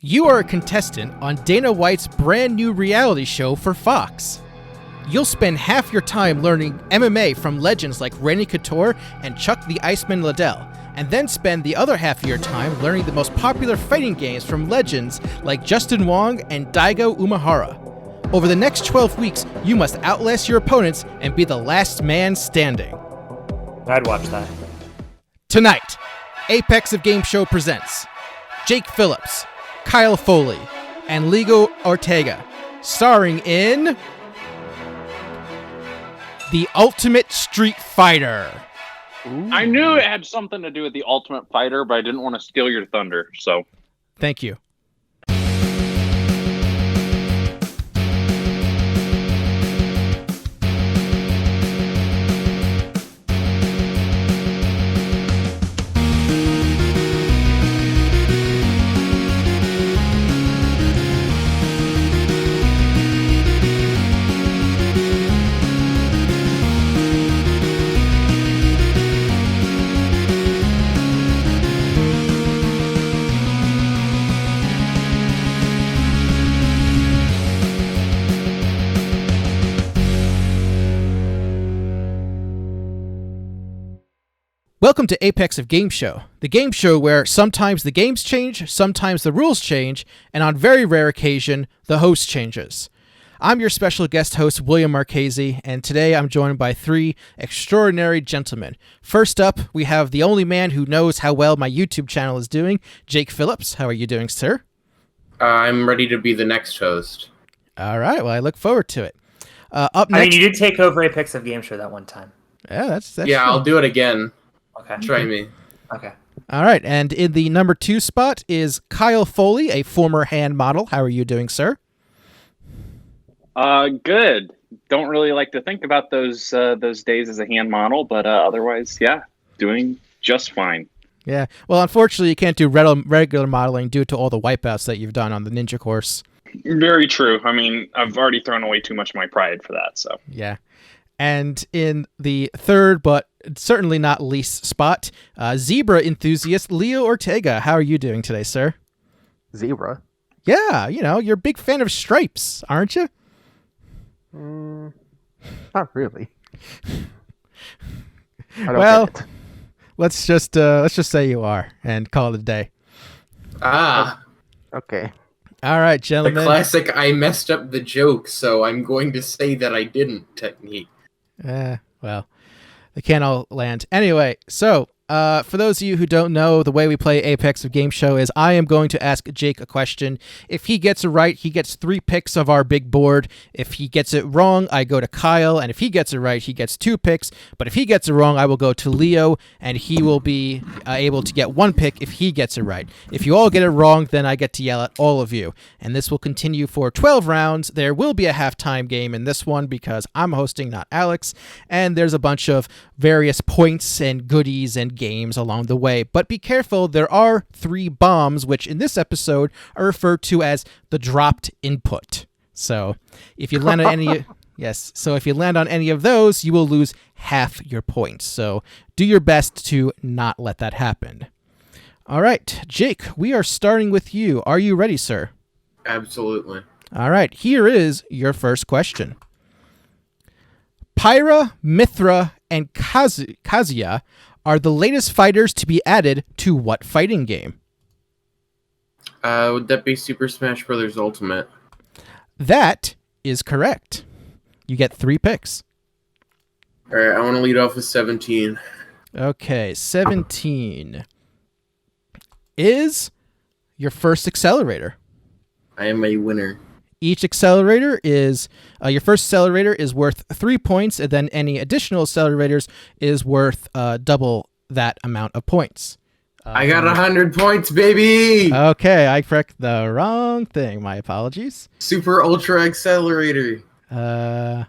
You are a contestant on Dana White's brand new reality show for Fox. You'll spend half your time learning MMA from legends like Randy Couture and Chuck the Iceman Liddell, and then spend the other half of your time learning the most popular fighting games from legends like Justin Wong and Daigo Umehara. Over the next 12 weeks, you must outlast your opponents and be the last man standing. I'd watch that. Tonight, Apex of Game Show presents Jake Phillips, Kyle Foley, and Ligo Ortega, starring in The Ultimate Street Fighter. Ooh. I knew it had something to do with The Ultimate Fighter, but I didn't want to steal your thunder, so. Thank you. Welcome to Apex of Game Show, the game show where sometimes the games change, sometimes the rules change, and on very rare occasion, the host changes. I'm your special guest host, William Marchese, and today I'm joined by three extraordinary gentlemen. First up, we have the only man who knows how well my YouTube channel is doing, Jake Phillips. How are you doing, sir? I'm ready to be the next host. All right, well, I look forward to it. Up next... I mean, you did take over Apex of Game Show that one time. Yeah, that's yeah, true. I'll do it again. Okay. Try me. Okay. All right, and in the number 2 spot is Kyle Foley, a former hand model. How are you doing, sir? Good. Don't really like to think about those days as a hand model, but otherwise, yeah, doing just fine. Yeah. Well, unfortunately, you can't do regular modeling due to all the wipeouts that you've done on the ninja course. Very true. I mean, I've already thrown away too much of my pride for that, so. Yeah. And in the third, but certainly not least spot, zebra enthusiast Leo Ortega. How are you doing today, sir? Zebra? Yeah, you know, you're a big fan of stripes, aren't you? Not really. Well, let's just say you are and call it a day. Okay. All right, The gentlemen. classic I messed up the joke, so I'm going to say that I didn't technique. Well, they can't all land. Anyway, so for those of you who don't know, the way we play Apex of Game Show is I am going to ask Jake a question. If he gets it right, he gets 3 picks of our big board. If he gets it wrong, I go to Kyle, and if he gets it right, he gets 2 picks. But if he gets it wrong, I will go to Leo, and he will be able to get 1 pick if he gets it right. If you all get it wrong, then I get to yell at all of you. And this will continue for 12 rounds. There will be a halftime game in this one because I'm hosting, not Alex. And there's a bunch of various points and goodies and games along the way. But be careful, there are 3 bombs, which in this episode are referred to as the dropped input. So if you land on any... Yes, so if you land on any of those, you will lose half your points. So do your best to not let that happen. All right, Jake, we are starting with you. Are you ready, sir? Absolutely. All right, here is your first question. Pyra, Mithra, and Kazuya are the latest fighters to be added to what fighting game? Would that be Super Smash Bros. Ultimate? That is correct. You get 3 picks. All right, I want to lead off with 17. Okay, 17 is your first accelerator. I am a winner. Each accelerator is, your first accelerator is worth 3 points, and then any additional accelerators is worth double that amount of points. I got 100 points, baby! Okay, I correct the wrong thing. My apologies. Super Ultra Accelerator. No,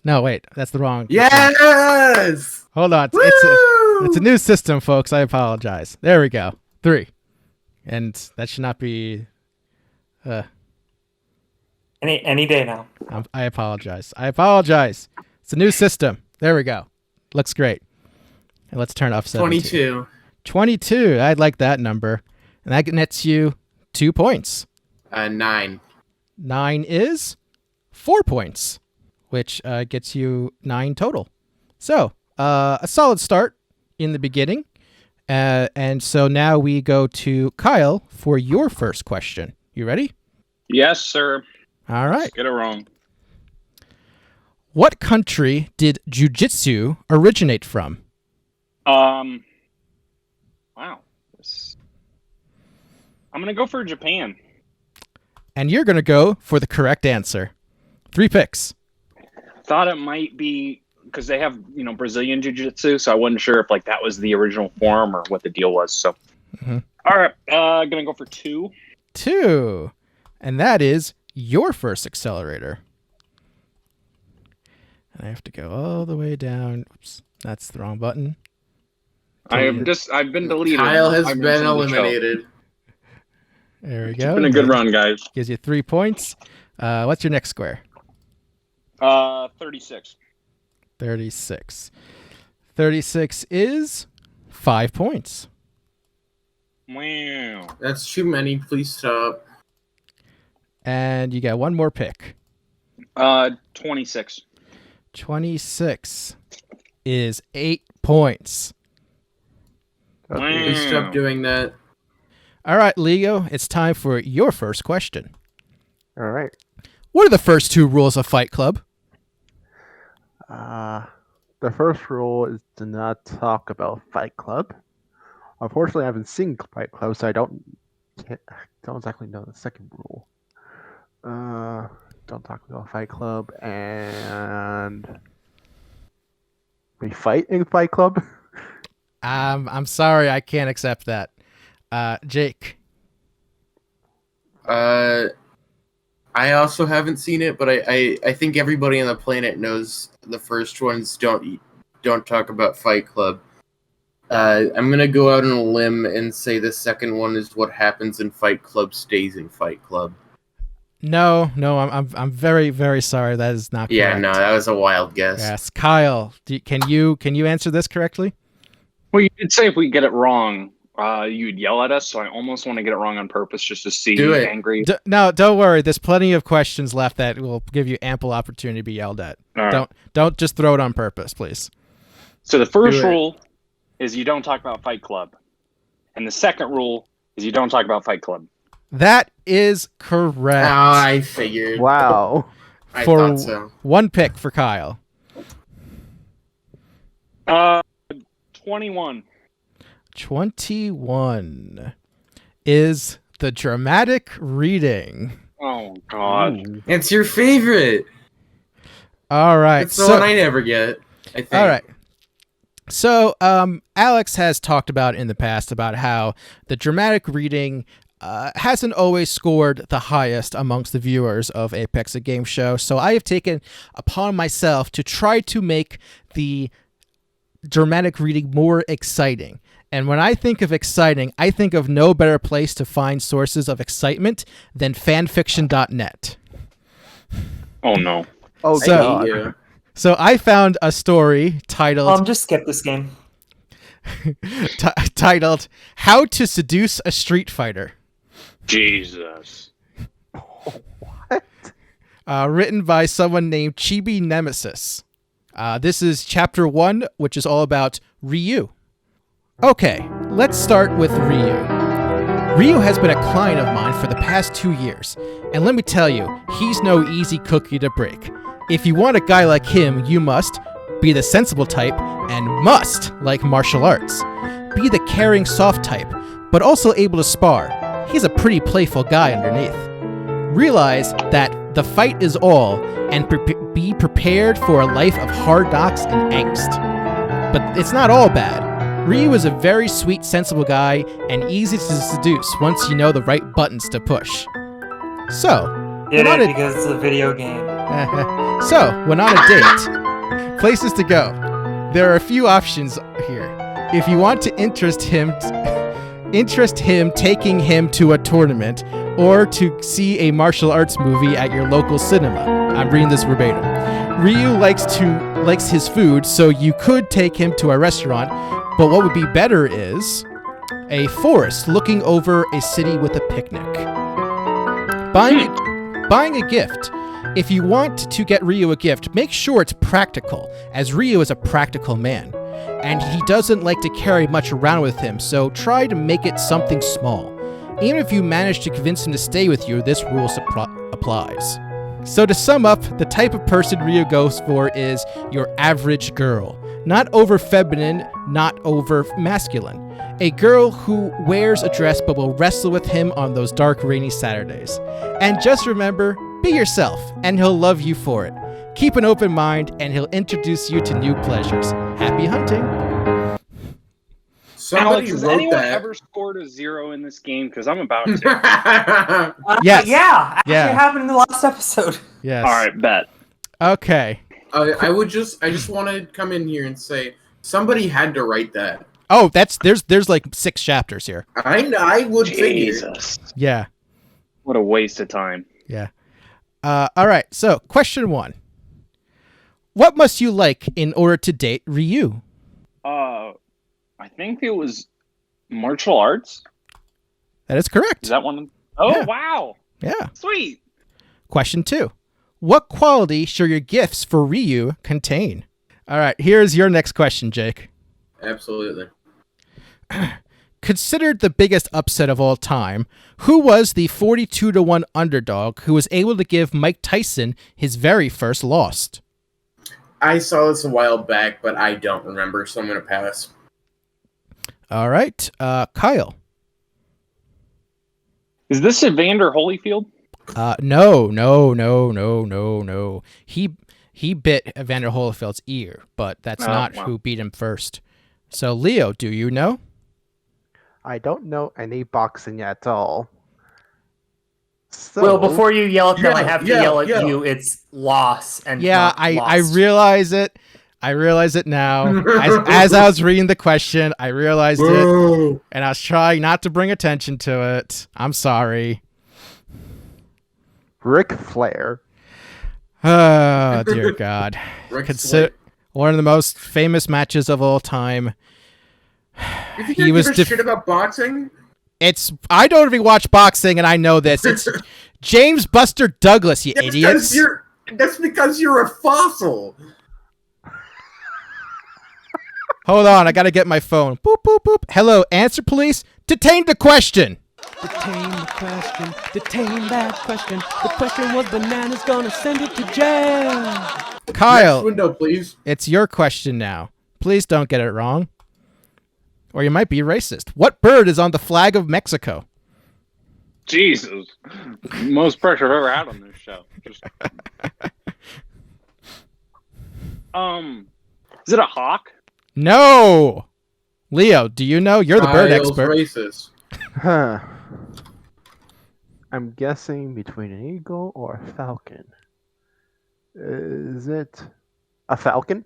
wait, that's the wrong. Yes! Hold on. It's a new system, folks. I apologize. There we go. 3. And that should not be... Any day now. I apologize. It's a new system. There we go. Looks great. And let's turn off 17. 22. 22. I'd like that number. And that nets you 2 points. 9. 9 is 4 points, which gets you 9 total. So, a solid start in the beginning. And so now we go to Kyle for your first question. You ready? Yes, sir. All right. Let's get it wrong. What country did Jiu-Jitsu originate from? Wow. I'm going to go for Japan. And you're going to go for the correct answer. 3 picks. Thought it might be because they have, Brazilian Jiu-Jitsu, so I wasn't sure if that was the original form or what the deal was. So, All right, going to go for 2. 2. And that is your first accelerator. And I have to go all the way down. Oops, that's the wrong button. I've been deleted. Kyle has been eliminated. There we go. It's been a good run, guys. Gives you 3 points. What's your next square? 36. 36. 36 is 5 points. Wow. That's too many. Please stop. And you got one more pick. 26. 26 is 8 points. Please stop doing that. All right, Leo, it's time for your first question. All right. What are the first 2 rules of Fight Club? The first rule is to not talk about Fight Club. Unfortunately, I haven't seen Fight Club, so I don't exactly know the second rule. Don't talk about Fight Club, and we fight in Fight Club. I'm sorry, I can't accept that. Jake. I also haven't seen it, but I think everybody on the planet knows the first ones don't talk about Fight Club. I'm gonna go out on a limb and say the second one is what happens in Fight Club stays in Fight Club. No, I'm very, very sorry. That is not correct. Yeah, no, that was a wild guess. Yes, Kyle, can you answer this correctly? Well, you did say if we get it wrong, you'd yell at us, so I almost want to get it wrong on purpose just to see you angry. No, don't worry. There's plenty of questions left that will give you ample opportunity to be yelled at. Right. Don't just throw it on purpose, please. So the first rule is you don't talk about Fight Club. And the second rule is you don't talk about Fight Club. That is correct. Oh, I figured. Wow. I for thought so. 1 pick for Kyle. 21. 21 is the dramatic reading. Oh, God. It's your favorite. All right. It's the one I never get, I think. All right. So, Alex has talked about in the past about how the dramatic reading hasn't always scored the highest amongst the viewers of Apex, a game show. So I have taken upon myself to try to make the dramatic reading more exciting. And when I think of exciting, I think of no better place to find sources of excitement than fanfiction.net. Oh, no. Oh, So- So I found a story titled Just skip this game. titled "How to Seduce a Street Fighter," Jesus. What? written by someone named Chibi Nemesis. This is chapter 1, which is all about Ryu. Okay, let's start with Ryu. Ryu has been a client of mine for the past 2 years, and let me tell you, he's no easy cookie to break. If you want a guy like him, you must be the sensible type and must like martial arts. Be the caring soft type, but also able to spar. He's a pretty playful guy underneath. Realize that the fight is all, and be prepared for a life of hard knocks and angst. But it's not all bad. Ryu is a very sweet, sensible guy, and easy to seduce once you know the right buttons to push. So, Did when on it a- because it's a video game. So, when on a date, places to go. There are a few options here. If you want to interest him, taking him to a tournament or to see a martial arts movie at your local cinema. I'm reading this verbatim. Ryu likes his food, so you could take him to a restaurant, but what would be better is, A forest looking over a city with a picnic. Buying a gift. If you want to get Ryu a gift, make sure it's practical, as Ryu is a practical man, and he doesn't like to carry much around with him, so try to make it something small. Even if you manage to convince him to stay with you, this rule applies. So to sum up, the type of person Ryu goes for is your average girl. Not over feminine, not over masculine. A girl who wears a dress but will wrestle with him on those dark, rainy Saturdays. And just remember, be yourself, and he'll love you for it. Keep an open mind, and he'll introduce you to new pleasures. Happy hunting! Somebody Alex, has wrote anyone that. ever scored a 0 in this game? Because I'm about to. Yes. Yeah, actually Yeah. happened in the last episode. Yes. All right, bet. Okay. I just want to come in here and say somebody had to write that. Oh, there's like 6 chapters here. I would figure. Jesus. Yeah. What a waste of time. Yeah. All right. So, question 1. What must you like in order to date Ryu? I think it was martial arts. That is correct. Is that one? Oh, Yeah. wow. Yeah. Sweet. Question 2. What quality should your gifts for Ryu contain? All right. Here's your next question, Jake. Absolutely. Considered the biggest upset of all time, who was the 42-1 underdog who was able to give Mike Tyson his very first loss? I saw this a while back, but I don't remember, so I'm gonna pass. All right. Kyle. Is this Evander Holyfield? No. He bit Evander Holyfield's ear, but that's not wow. who beat him first. So, Leo, do you know? I don't know any boxing at all. So, Well, before you yell at them, I have to Yeah, yell at yeah. you. It's loss and Yeah, not I lost. realize it. I realize it now. As I was reading the question, I realized it, Whoa. and I was trying not to bring attention to it. I'm sorry. Ric Flair. Oh, dear God. Rick Consider one of the most famous matches of all time. You think he he was was shit about boxing? I don't even watch boxing, and I know this. It's James Buster Douglas, you idiots. That's because you're a fossil. Hold on, I gotta get my phone. Boop, boop, boop. Hello, answer police. Detain the question. Detain the question, detain that question. The question was bananas gonna send it to jail. Kyle, Next window, please. it's your question now. Please don't get it wrong. Or you might be racist. What bird is on the flag of Mexico? Jesus. Most pressure I've ever had on this show. Just... Is it a hawk? No! Leo, do you know? You're the bird Kyle's expert. Racist. Huh. I'm guessing between an eagle or a falcon. Is it a falcon?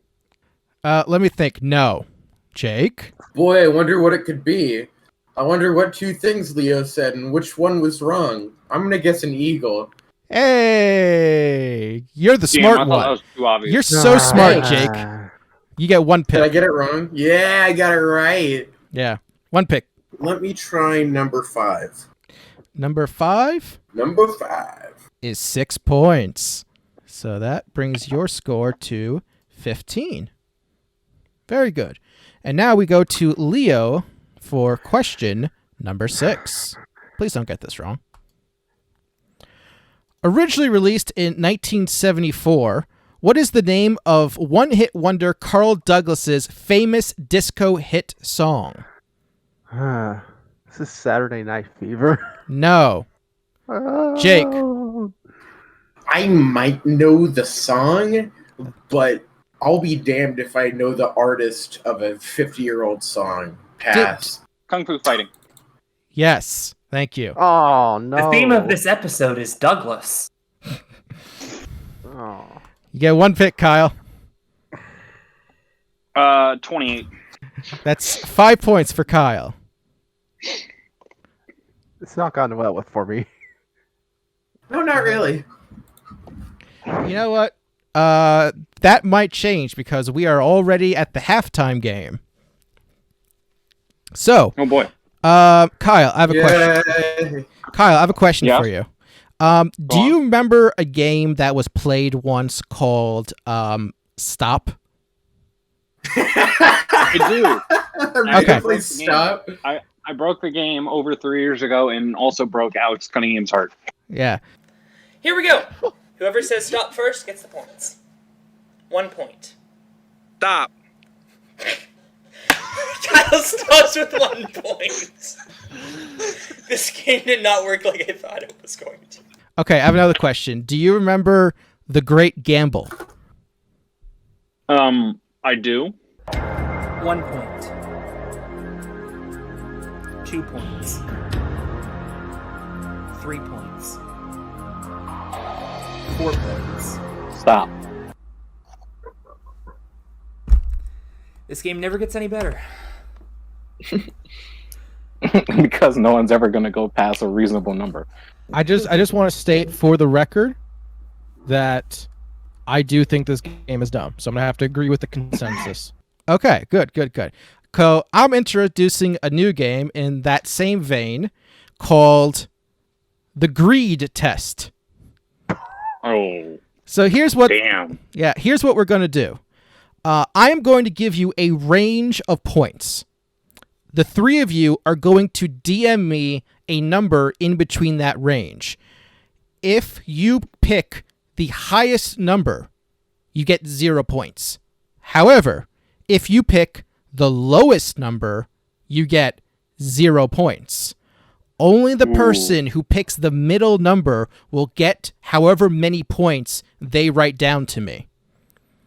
Let me think. No. Jake? Boy, I wonder what it could be. I wonder what 2 things Leo said and which one was wrong. I'm gonna guess an eagle. Hey! You're the Damn, smart I thought one. that was too obvious. You're so smart, Ah. Jake. You get 1 Did I pick. get it wrong? Yeah, I got it right. Yeah. 1 pick. Let me try number 5. Number 5 Number 5. is 6 points. So that brings your score to 15. Very good. And now we go to Leo for question number 6. Please don't get this wrong. Originally released in 1974, what is the name of one-hit wonder Carl Douglas's famous disco hit song? This is Saturday Night Fever. No. Jake. Oh. I might know the song, but I'll be damned if I know the artist of a 50-year-old song. Pass. Kung Fu Fighting. Yes. Thank you. Oh, no. The theme of this episode is Douglas. Oh. You get 1 pick, Kyle. 28. That's 5 points for Kyle. It's not gone well for me. No, not really. You know what? That might change because we are already at the halftime game. So, Oh boy. Kyle, I have a question. Yay. Kyle, I have a question Yeah? for you. Do you remember a game that was played once called Stop? I do. Okay. Please stop. I broke the game over 3 years ago and also broke Alex Cunningham's heart. Yeah. Here we go. Whoever says stop first gets the points. 1 point. Stop. Kyle stops with 1 point. This game did not work like I thought it was going to. Okay, I have another question. Do you remember The Great Gamble? I do. 1 point. 2 points. 3 points. 4 points. Stop. This game never gets any better. Because no one's ever going to go past a reasonable number. I just want to state for the record that I do think this game is dumb. So I'm going to have to agree with the consensus. Okay, good. So I'm introducing a new game in that same vein called the Greed Test. Oh, So here's what damn. here's what we're going to do. I am going to give you a range of points. The three of you are going to DM me a number in between that range. If you pick the highest number, you get 0 points. However, if you pick the lowest number, you get 0 points. Only the person who picks the middle number will get however many points they write down to me.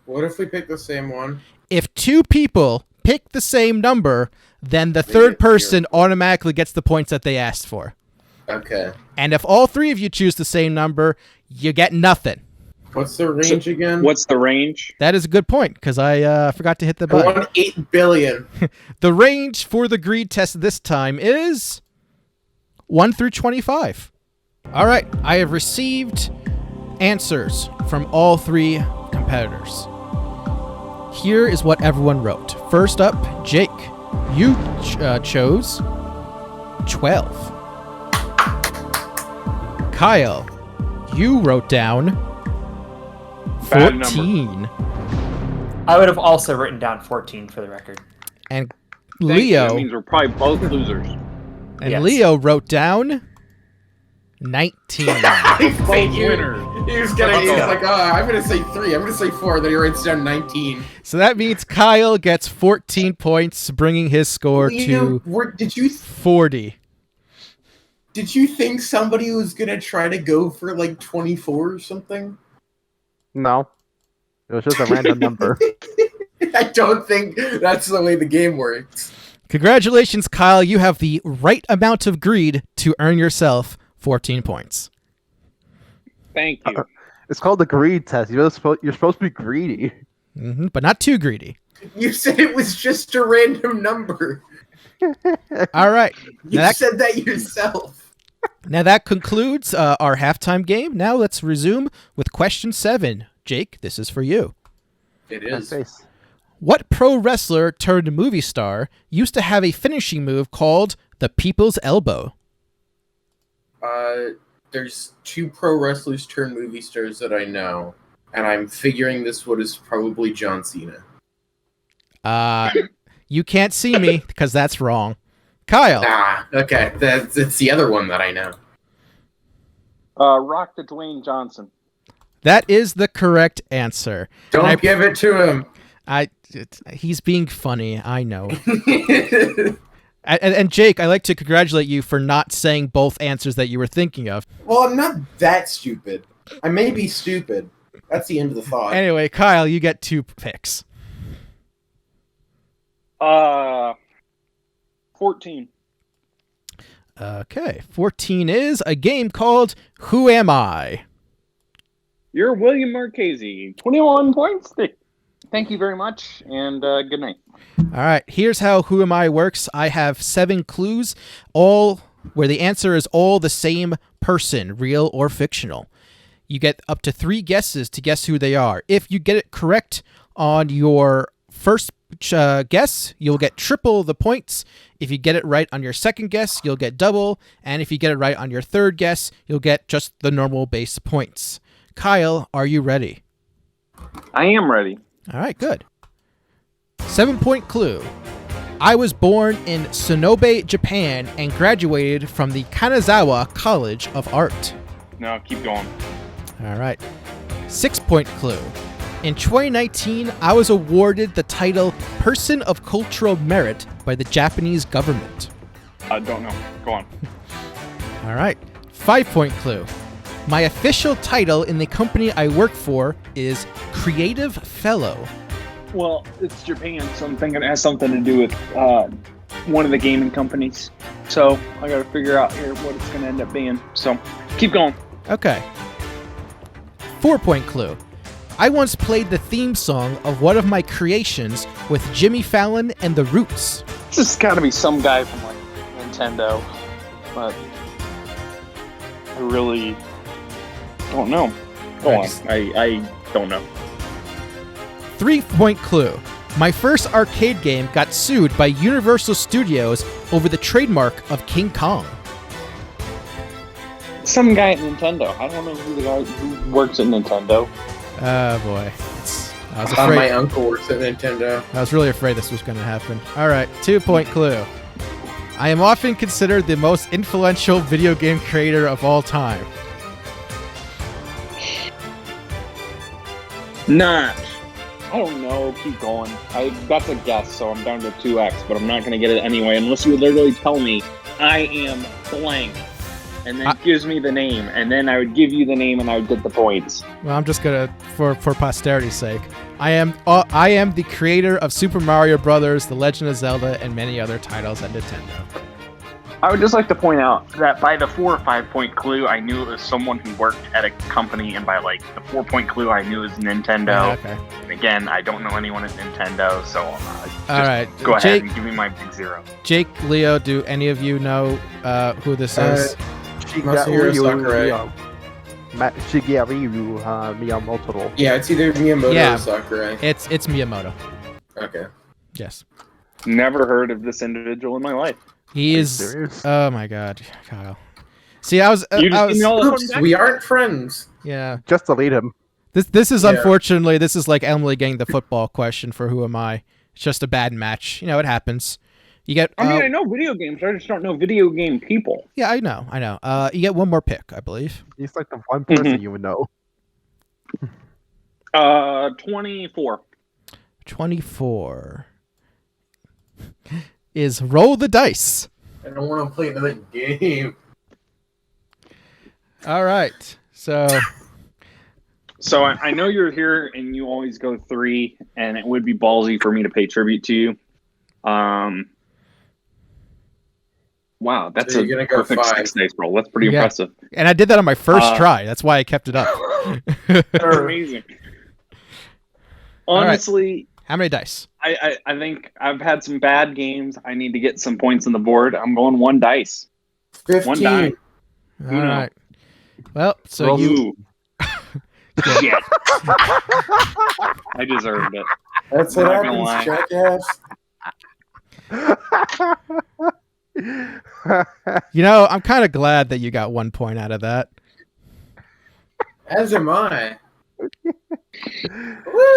What if we pick the same one? If two people pick the same number, then the third person automatically gets the points that they asked for. Okay. And if all three of you choose the same number, you get nothing. What's the range again? What's the range? That is a good point, because I forgot to hit the I button. want 8 billion. The range for the greed test this time is 1 through 25. All right, I have received answers from all three competitors. Here is what everyone wrote. First up, Jake, you chose 12. Kyle, you wrote down Bad number. 14. I would have also written down 14 for the record. And Thank you. Leo, That means we're probably both losers. and Yes. Leo wrote down 19. I Both figured. winners. He was like, oh, I'm going to say 3. I'm going to say 4. Then he writes down 19. So that means Kyle gets 14 points, bringing his score to Did you 40. Did you think somebody was gonna try to go for like 24 or something? No. It was just a random number. I don't think that's the way the game works. Congratulations, Kyle. You have the right amount of greed to earn yourself 14 points. Thank you. It's called the greed test. You're supposed to be greedy. But not too greedy. You said it was just a random number. All right. You said that yourself. Now that concludes our halftime game. Now let's resume with question 7. Jake, this is for you. It My is. face. What pro wrestler turned movie star used to have a finishing move called the People's Elbow? There's 2 pro wrestlers turned movie stars that I know, and I'm figuring this one is probably John Cena. You can't see me because that's wrong. Kyle. Okay, it's the other one that I know. Rock the Dwayne Johnson. That is the correct answer. Don't give it to him. He's being funny. I know. And Jake, I'd like to congratulate you for not saying both answers that you were thinking of. Well, I'm not that stupid. I may be stupid. That's the end of the thought. Anyway, Kyle, you get 2 picks. 14. Okay, 14 is a game called Who Am I? You're William Marchese. 21 points. Thank you very much, and good night. All right, here's how Who Am I works. I have 7 clues, all where the answer is all the same person, real or fictional. You get up to 3 guesses to guess who they are. If you get it correct on your first guess, you'll get triple the points. If you get it right on your second guess, you'll get double. And if you get it right on your third guess, you'll get just the normal base points. Kyle, are you ready? I am ready. All right, good. 7-point clue. I was born in Sonobe, Japan, and graduated from the Kanazawa College of Art. No, keep going. All right. 6-point clue. In 2019, I was awarded the title Person of Cultural Merit by the Japanese government. I don't know. Go on. All right. 5-point clue. My official title in the company I work for is Creative Fellow. Well, it's Japan, so I'm thinking it has something to do with one of the gaming companies. So I got to figure out here what it's going to end up being. So keep going. Okay. 4-point clue. I once played the theme song of one of my creations with Jimmy Fallon and the Roots. This has got to be some guy from like Nintendo, but I really don't know. Go on. I don't know. 3-point clue. My first arcade game got sued by Universal Studios over the trademark of King Kong. Some guy at Nintendo. I don't know who the guy who works at Nintendo. Oh boy. I was My afraid. uncle works at Nintendo. I was really afraid this was going to happen. All right, 2-point clue. I am often considered the most influential video game creator of all time. Not. I don't know. Keep going. That's a guess, so I'm down to 2x, but I'm not going to get it anyway unless you literally tell me I am blank, and then gives me the name, and then I would give you the name, and I would get the points. Well, I'm just gonna, for posterity's sake, I am the creator of Super Mario Brothers, The Legend of Zelda, and many other titles at Nintendo. I would just like to point out that by the 4 or 5-point clue, I knew it was someone who worked at a company, and by like the 4-point clue, I knew it was Nintendo. Yeah, okay. And again, I don't know anyone at Nintendo, so All right, go ahead Jake, and give me my big 0. Jake, Leo, do any of you know who this is? Masahiro Sakurai. Shigeru Miyamoto. Yeah, it's either Miyamoto Yeah. or Sakurai. It's Miyamoto. Okay. Yes, Never heard of this individual in my life. he is. serious? Oh my God, Kyle. See, I was. You just I was give me all the Oops, fun we aren't friends. yeah. Just delete him. This is Yeah. unfortunately, this is like Emily getting the football question for who am I. It's just a bad match. You know, it happens. You get. I mean, I know video games. I just don't know video game people. Yeah, I know. You get one more pick, I believe. He's like the one person you would know. 24. 24 is roll the dice. I don't want to play another game. All right. So So I know you're here, and you always go 3, and it would be ballsy for me to pay tribute to you. Wow, that's So a you're gonna go perfect 5. 6 dice roll. That's pretty Yeah. impressive. and I did that on my first try. That's why I kept it up. That's amazing. All right. Honestly, How many dice? I think I've had some bad games. I need to get some points on the board. I'm going 1 dice. 15. 1 die. All Uno. right. Well, so Roll you Shit. I deserved it. That's what Not gonna happens, jackass. you know, I'm kind of glad that you got 1 point out of that. As am I.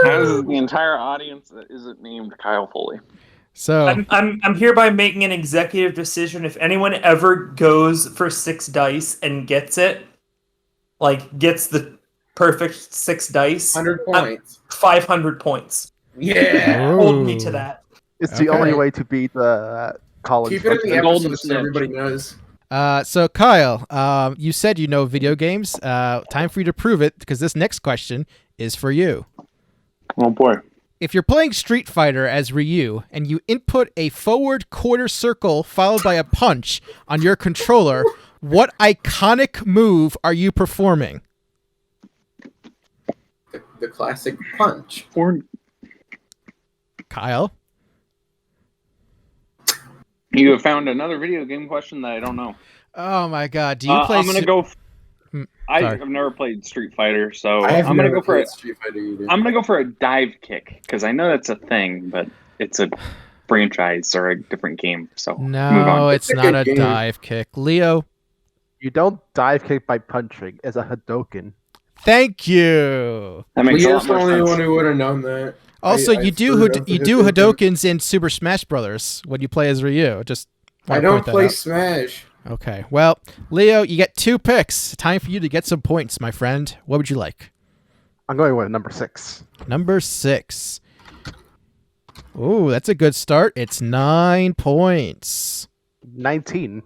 As the entire audience that isn't named Kyle Foley. So I'm hereby making an executive decision. If anyone ever goes for 6 dice and gets it, like gets the perfect 6 dice, 100 points. 500 points. Yeah. Hold me to that. It's the Okay. only way to beat the college. Keep it in the football. Golden episode so snitch. everybody knows. So Kyle, you said you know video games. Time for you to prove it because this next question is for you. Oh boy. If you're playing Street Fighter as Ryu and you input a forward quarter circle followed by a punch on your controller, what iconic move are you performing? The classic punch. Kyle? You have found another video game question that I don't know. Oh my God! Do you play? I'm gonna go. Sorry. I've never played Street Fighter, so I have I'm gonna never go for played it. Street Fighter either. I'm gonna go for a dive kick because I know that's a thing, but it's a franchise or a different game. So move No, on. it's a not good a game. dive kick. Leo, You don't dive kick by punching. It's a Hadoken. thank you. That makes a Leo's lot the more only sense. one who would have known that. Also, I you do screwed up the you do Hadouken. Hadokens in Super Smash Brothers when you play as Ryu. Just I wanna don't point that play out. Smash. Okay. Well, Leo, you get 2 picks. Time for you to get some points, my friend. What would you like? I'm going with number 6. Number 6. Ooh, that's a good start. It's 9 points. 19.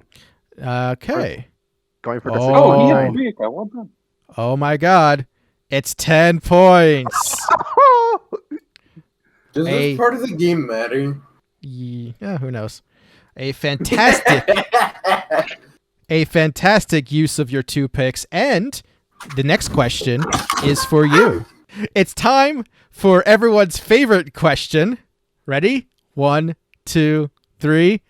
Okay. Going for Oh. the Oh, he 69. had Rika. Well done. Oh my God. It's 10 points. Does A- this part of the game matter? Yeah, who knows? A fantastic use of your 2 picks. And the next question is for you. It's time for everyone's favorite question. Ready? 1, 2, 3.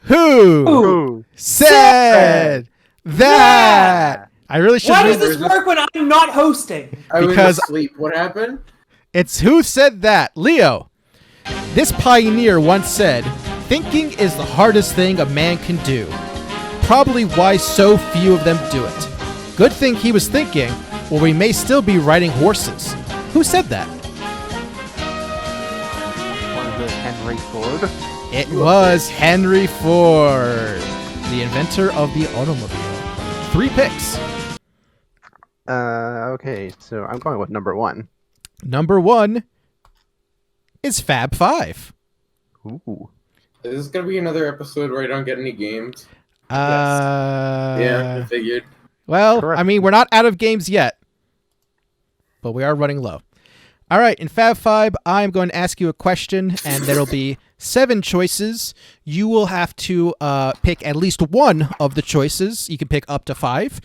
Who Ooh. said that? I really should Why read does this work when I'm not hosting? I was Because- asleep. What happened? It's who said that? Leo. This pioneer once said, "Thinking is the hardest thing a man can do. Probably why so few of them do it. Good thing he was thinking, or we may still be riding horses." Who said that? Was it Henry Ford? It was Henry Ford, the inventor of the automobile. 3 picks. Okay, so I'm going with number 1. Number 1 is Fab 5. Ooh. Is this gonna be another episode where I don't get any games? Uh, Yeah, I figured. Well, Correct. I mean, we're not out of games yet, but we are running low. All right, in Fab 5, I'm going to ask you a question, and there'll be 7 choices. You will have to pick at least one of the choices. You can pick up to 5.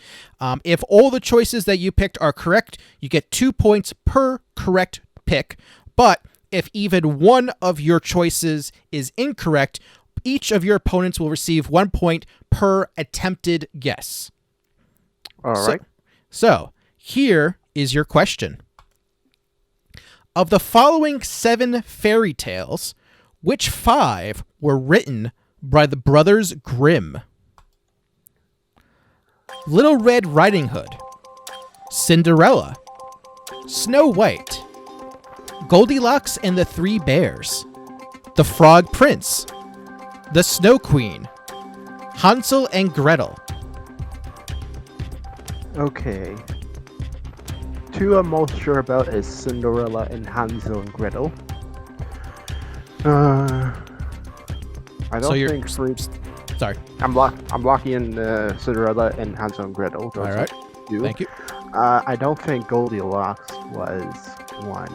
If all the choices that you picked are correct, you get 2 points per correct pick. But if even one of your choices is incorrect, each of your opponents will receive 1 point per attempted guess. All right. So, here is your question. Of the following 7 fairy tales, which 5 were written by the Brothers Grimm? Little Red Riding Hood, Cinderella, Snow White, Goldilocks and the 3 Bears, The Frog Prince, The Snow Queen, Hansel and Gretel. Okay. 2 I'm most sure about is Cinderella and Hansel and Gretel. I So don't you're- think 3. Sorry. I'm locking in Cinderella and Hansel and Gretel. Those All right. are 2. Thank you. I don't think Goldilocks was 1.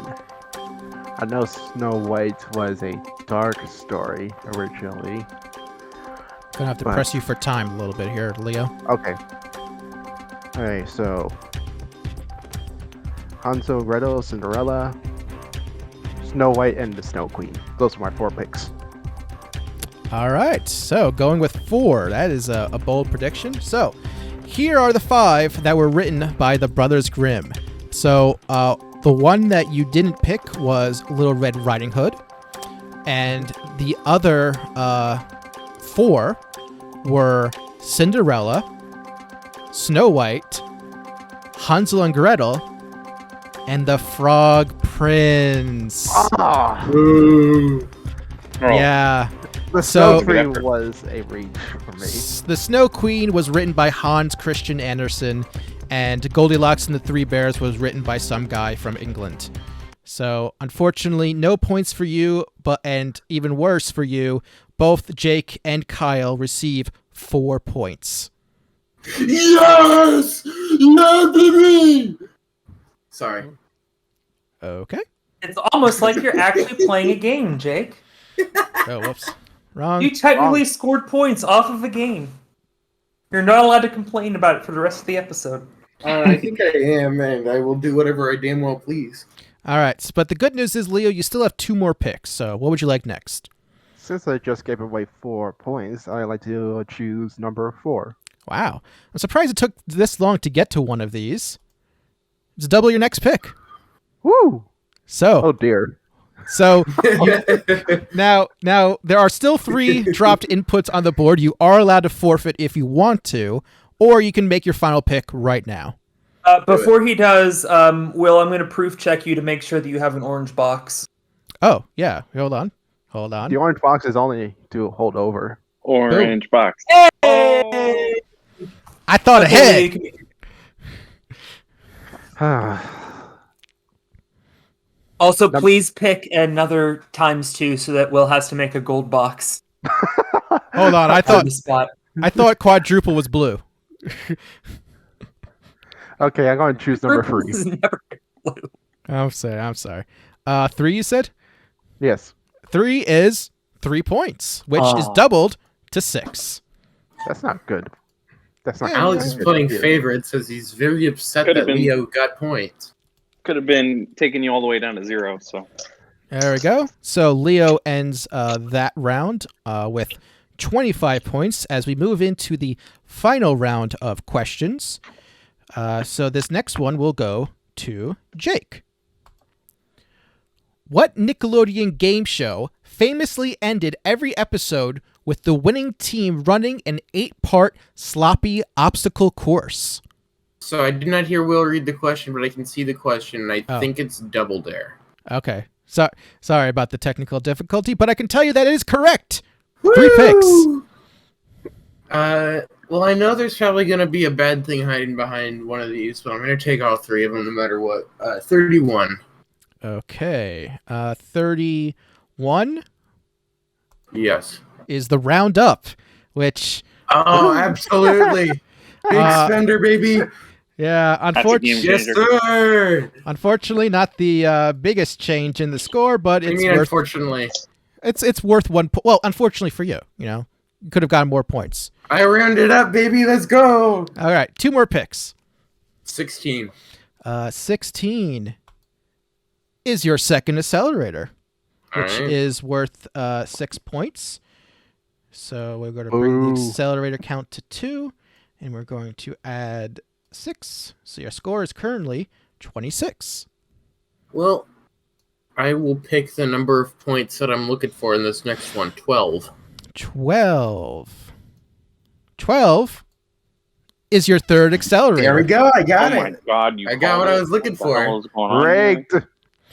I know Snow White was a dark story originally. Gonna have to But- press you for time a little bit here, Leo. Okay. Alright, so Hansel, Gretel, Cinderella, Snow White, and the Snow Queen. Those are my 4 picks. All right, so going with 4. That is a bold prediction. So here are the 5 that were written by the Brothers Grimm. So the one that you didn't pick was Little Red Riding Hood, and the other 4 were Cinderella, Snow White, Hansel and Gretel, and the Frog Prince. Ah! Ooh. Yeah. The So- Snow Queen was a reach for me. The Snow Queen was written by Hans Christian Andersen, and Goldilocks and the 3 Bears was written by some guy from England. So, unfortunately, no points for you, and even worse for you, both Jake and Kyle receive 4 points. Yes! Yeah, baby! Sorry. Okay. It's almost like you're actually playing a game, Jake. Oh, whoops. Wrong. You technically scored points off of a game. You're not allowed to complain about it for the rest of the episode. I think I am, and I will do whatever I damn well please. All right, but the good news is, Leo, you still have 2 more picks, so what would you like next? Since I just gave away 4 points, I like to choose number 4. Wow. I'm surprised it took this long to get to one of these. It's double your next pick. Woo! So, Oh dear. so now there are still 3 dropped inputs on the board. You are allowed to forfeit if you want to, or you can make your final pick right now. Before he does, Will, I'm going to proof check you to make sure that you have an orange box. Oh, yeah. Hold on. The orange box is only to hold over. Orange box. Hey! I thought ahead. Also, please pick another ×2 so that Will has to make a gold box. Hold on. I On the spot. thought quadruple was blue. Okay, I'm going to choose number 3. This is never blue. I'm sorry. 3 you said? Yes. 3 is 3 points, which is Oh. doubled to 6. That's not good. That's not Alex is good. playing favorites as he's very upset Could've that been- Leo got points. Could have been taking you all the way down to 0. So There we go. So Leo ends that round with 25 points as we move into the final round of questions. So this next one will go to Jake. What Nickelodeon game show famously ended every episode with the winning team running an 8-part sloppy obstacle course? So I did not hear Will read the question, but I can see the question, and I Oh. think it's Double Dare. Okay. Sorry about the technical difficulty, but I can tell you that it is correct. 3 picks. Well, I know there's probably going to be a bad thing hiding behind one of these, but I'm going to take all 3 of them no matter what. 31. Okay. 31 Yes. is the roundup, which, Oh, absolutely. Big spender, baby. yeah, that's a game Yes, changer. sir. unfortunately not the biggest change in the score, but I it's mean, worth unfortunately. it's worth 1 well, unfortunately for you, you could have gotten more points. I rounded up, baby. Let's go. All right, 2 more picks. 16. 16 is your second accelerator, which All right. is worth 6 points. So we're going to bring the Ooh. accelerator count to 2, and we're going to add 6. So your score is currently 26. Well, I will pick the number of points that I'm looking for in this next one. 12. 12 is your third accelerator. There we go. I got Oh my it. god, you I got called what I it. was looking What the hell for. is going on here? Rigged.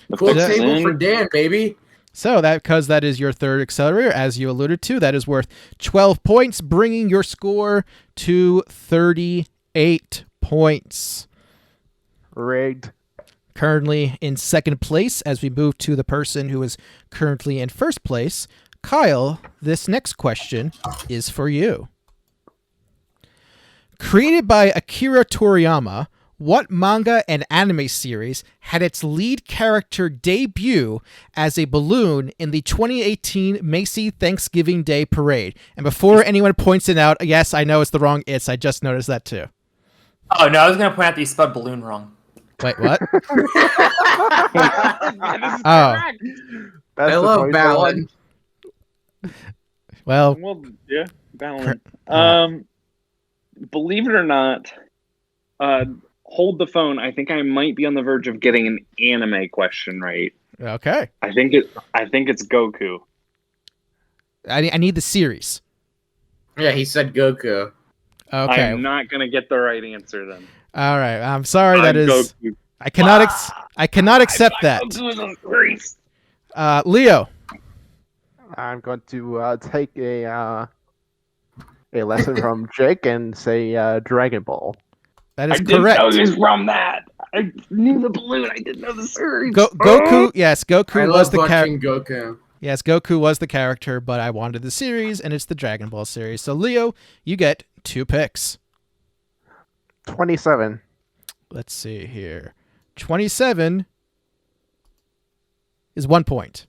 The Cool fix is table in. for Dan, baby. So because that is your third accelerator, as you alluded to, that is worth 12 points, bringing your score to 38 points. Rigged. Currently in second place, as we move to the person who is currently in first place, Kyle, this next question is for you. Created by Akira Toriyama, what manga and anime series had its lead character debut as a balloon in the 2018 Macy Thanksgiving Day Parade? And before anyone points it out, yes, I know it's the wrong "it's." I just noticed that too. Oh, no, I was going to point out that you spelled balloon wrong. Wait, what? That is Oh. correct. That's I the love point Ballad. Well, Well, yeah, balance. Uh, Believe it or not, hold the phone. I think I might be on the verge of getting an anime question right. okay. I think it's Goku. I need the series. Yeah, he said Goku. Okay. I'm not gonna get the right answer then. All right. I'm sorry. That I'm is. Goku. I cannot accept that. Goku is a grease. Leo. I'm going to take a lesson from Jake and say Dragon Ball. That I is didn't correct. know it was from that. I knew the balloon. I didn't know the series. Goku. Yes, I Goku was love the character. watching Goku. Yes, Goku was the character, but I wanted the series, and it's the Dragon Ball series. So Leo, you get 2 picks. 27. Let's see here. 27 is 1 point.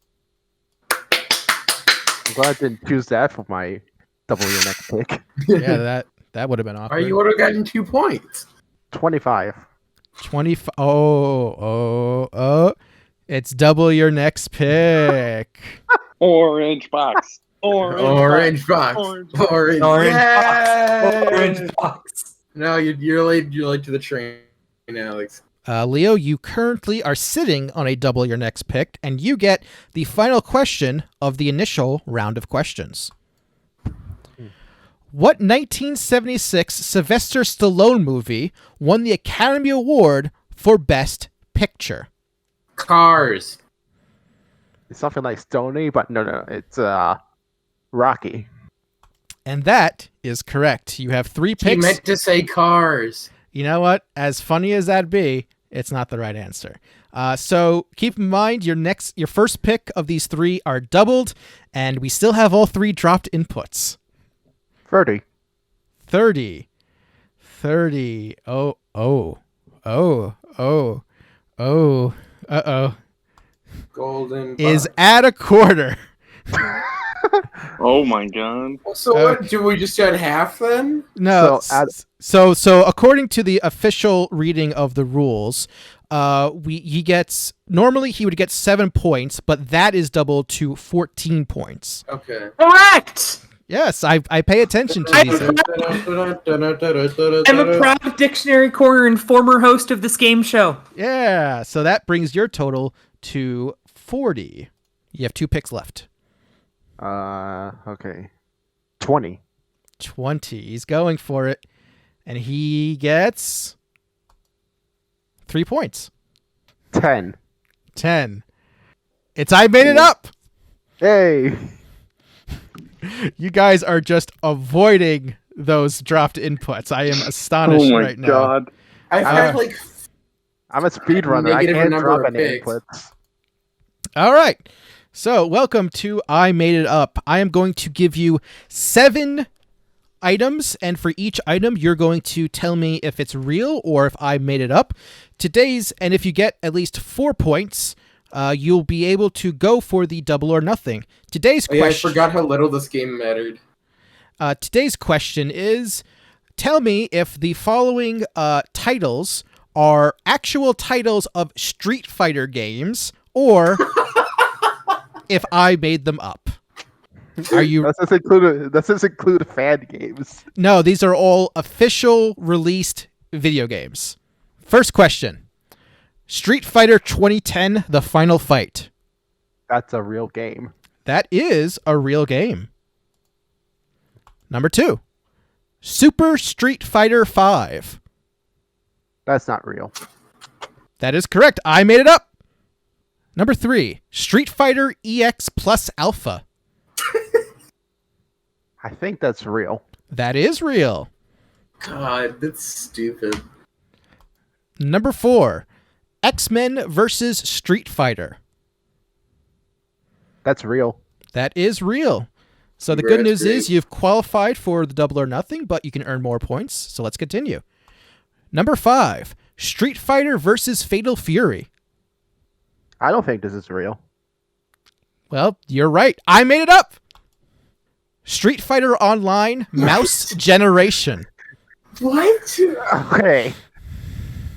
I'm glad I didn't choose that for my double your next pick. Yeah, that would have been awkward. Or you would have gotten 2 points. 25. 25. Oh. It's double your next pick. Orange box. Orange box. Orange. Orange Yay! Orange box. No, you're late. You're late to the train, Alex. Leo, you currently are sitting on a double your next pick, and you get the final question of the initial round of questions. What 1976 Sylvester Stallone movie won the Academy Award for Best Picture? Cars. It's something like Stony, but no, it's Rocky. And that is correct. You have 3 He picks. meant to say cars. You know what? As funny as that be, it's not the right answer. So keep in mind your first pick of these 3 are doubled, and we still have all 3 dropped inputs. 30. 30. Oh. Uh-oh. Golden Is box. at a quarter. Oh my god. So what? Do we just add half then? No. So So according to the official reading of the rules, he would get 7 points, but that is doubled to 14 points. Okay. Correct! Yes, I pay attention to these. I'm a proud dictionary corner and former host of this game show. Yeah, so that brings your total to 40. You have 2 picks left. Okay. 20. 20. He's going for it. And he gets 3 points. 10. 10. It's I made it up. Hey! You guys are just avoiding those dropped inputs. I am astonished right now. God. I've had like I'm a speedrunner. I Negative can't number drop of any picks. inputs. All right. So, welcome to I Made It Up. I am going to give you 7 items, and for each item, you're going to tell me if it's real or if I made it up. And if you get at least 4 points, you'll be able to go for the double or nothing. Today's I question. forgot how little this game mattered. Today's question is: tell me if the following titles are actual titles of Street Fighter games, or if I made them up. Are you? Does this include fan games? No, these are all official released video games. First question: Street Fighter 2010: The Final Fight. That's a real game. That is a real game. Number 2: Super Street Fighter 5. That's not real. That is correct. I made it up. Number 3: Street Fighter EX Plus Alpha. I think that's real. That is real. God, that's stupid. Number 4: X-Men versus Street Fighter. That's real. That is real. So the good news is you've qualified for the double or nothing, but you can earn more points. So let's continue. Number 5: Street Fighter versus Fatal Fury. I don't think this is real. Well, you're right. I made it up. Street Fighter Online Mouse Generation. What? Okay.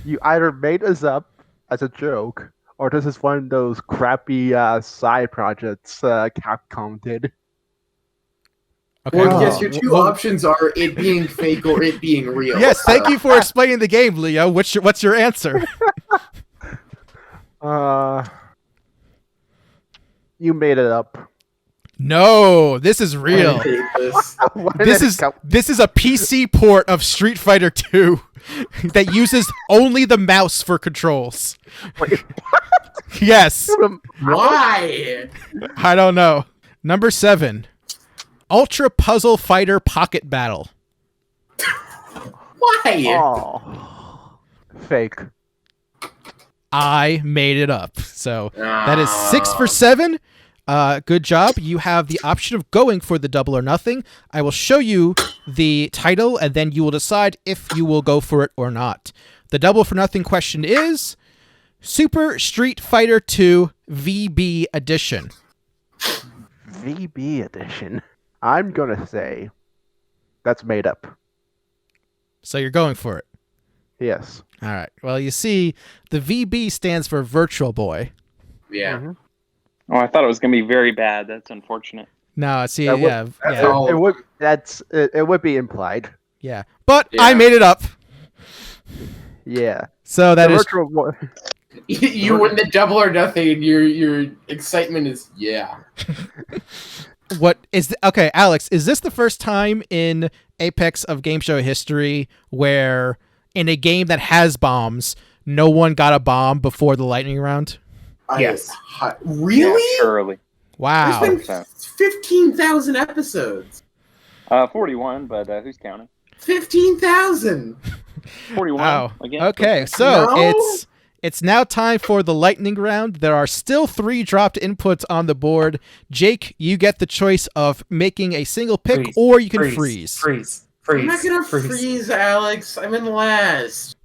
You either made this up as a joke, or this is one of those crappy side projects Capcom did. Okay. Well, yes, your 2 options are it being fake or it being real. Yes, thank you for explaining the game, Leo. What's your answer? You made it up. No, this is real. I hate this. This is a PC port of Street Fighter 2 that uses only the mouse for controls. Wait, Yes. Why? I don't know. Number 7: Ultra Puzzle Fighter Pocket Battle. Why? Oh. Fake. I made it up. So that is 6 for 7. Good job. You have the option of going for the double or nothing. I will show you the title, and then you will decide if you will go for it or not. The double for nothing question is Super Street Fighter 2 VB Edition. VB edition. I'm gonna say that's made up. So you're going for it. Yes. All right. Well, you see, the VB stands for Virtual Boy. Yeah. Mhm. Oh, I thought it was going to be very bad. That's unfortunate. No, see, That would- yeah, That's yeah, all. It would be implied. yeah. But Yeah. I made it up. Yeah. So that The is virtual wo- You win the double or nothing, and your excitement is what is okay, Alex, is this the first time in Apex of game show history where in a game that has bombs, no one got a bomb before the lightning round? Yes. Really? Surely. Wow. There's been 15,000 episodes. 41, but who's counting? 15,000. 41. Wow. Again. Okay, so No. it's now time for the lightning round. There are still 3 dropped inputs on the board. Jake, you get the choice of making a single pick, Freeze. or you can freeze. Freeze. I'm not gonna freeze, Alex. I'm in last.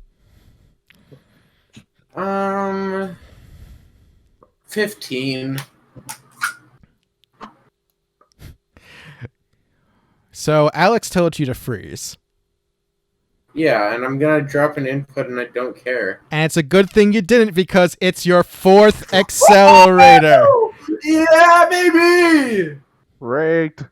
15. So Alex told you to freeze. Yeah, and I'm gonna drop an input, and I don't care. And it's a good thing you didn't because it's your 4th accelerator. Yeah, baby. rigged.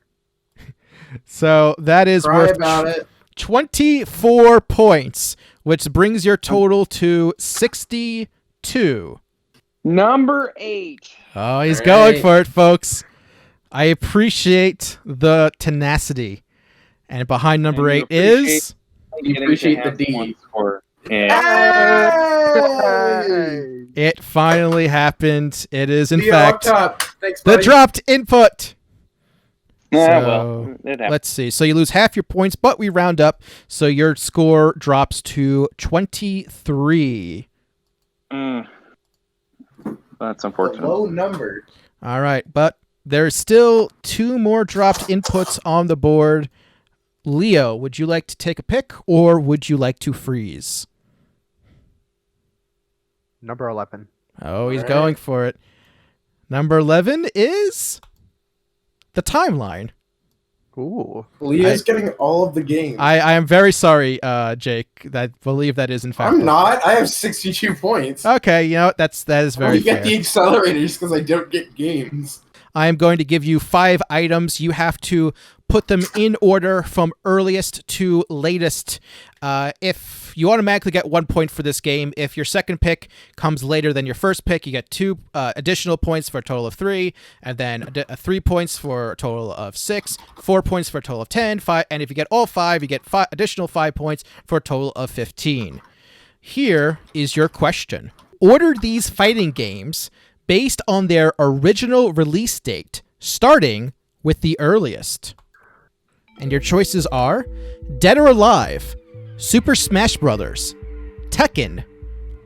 So that is Cry worth about it. 24 points, which brings your total to 62. Number 8. Oh, he's All going right. for it, folks. I appreciate the tenacity. And behind number And 8 you is... You appreciate the D. One score. Yeah. Hey! It finally happened. It is, in See you up fact, top. Thanks, the buddy. dropped input. Yeah, So, well, it happens. Let's see. So you lose half your points, but we round up. So your score drops to 23. That's A unfortunate. low number. All right. But there's still 2 more dropped inputs on the board. Leo, would you like to take a pick or would you like to freeze? Number 11. Oh, he's All right. going for it. Number 11 is the timeline. Ooh. Leah's getting all of the games. I am very sorry, Jake. I believe that is in fact. I'm not. I have 62 points. Okay, you know what? that is very You get fair. the accelerators because I don't get games. I am going to give you 5 items. You have to put them in order from earliest to latest. If you automatically get 1 point for this game, if your second pick comes later than your first pick, you get 2 additional points for a total of 3, and then 3 points for a total of 6, 4 points for a total of 10, 5, and if you get all 5, you get additional 5 points for a total of 15. Here is your question. Order these fighting games based on their original release date, starting with the earliest. And your choices are Dead or Alive, Super Smash Bros., Tekken,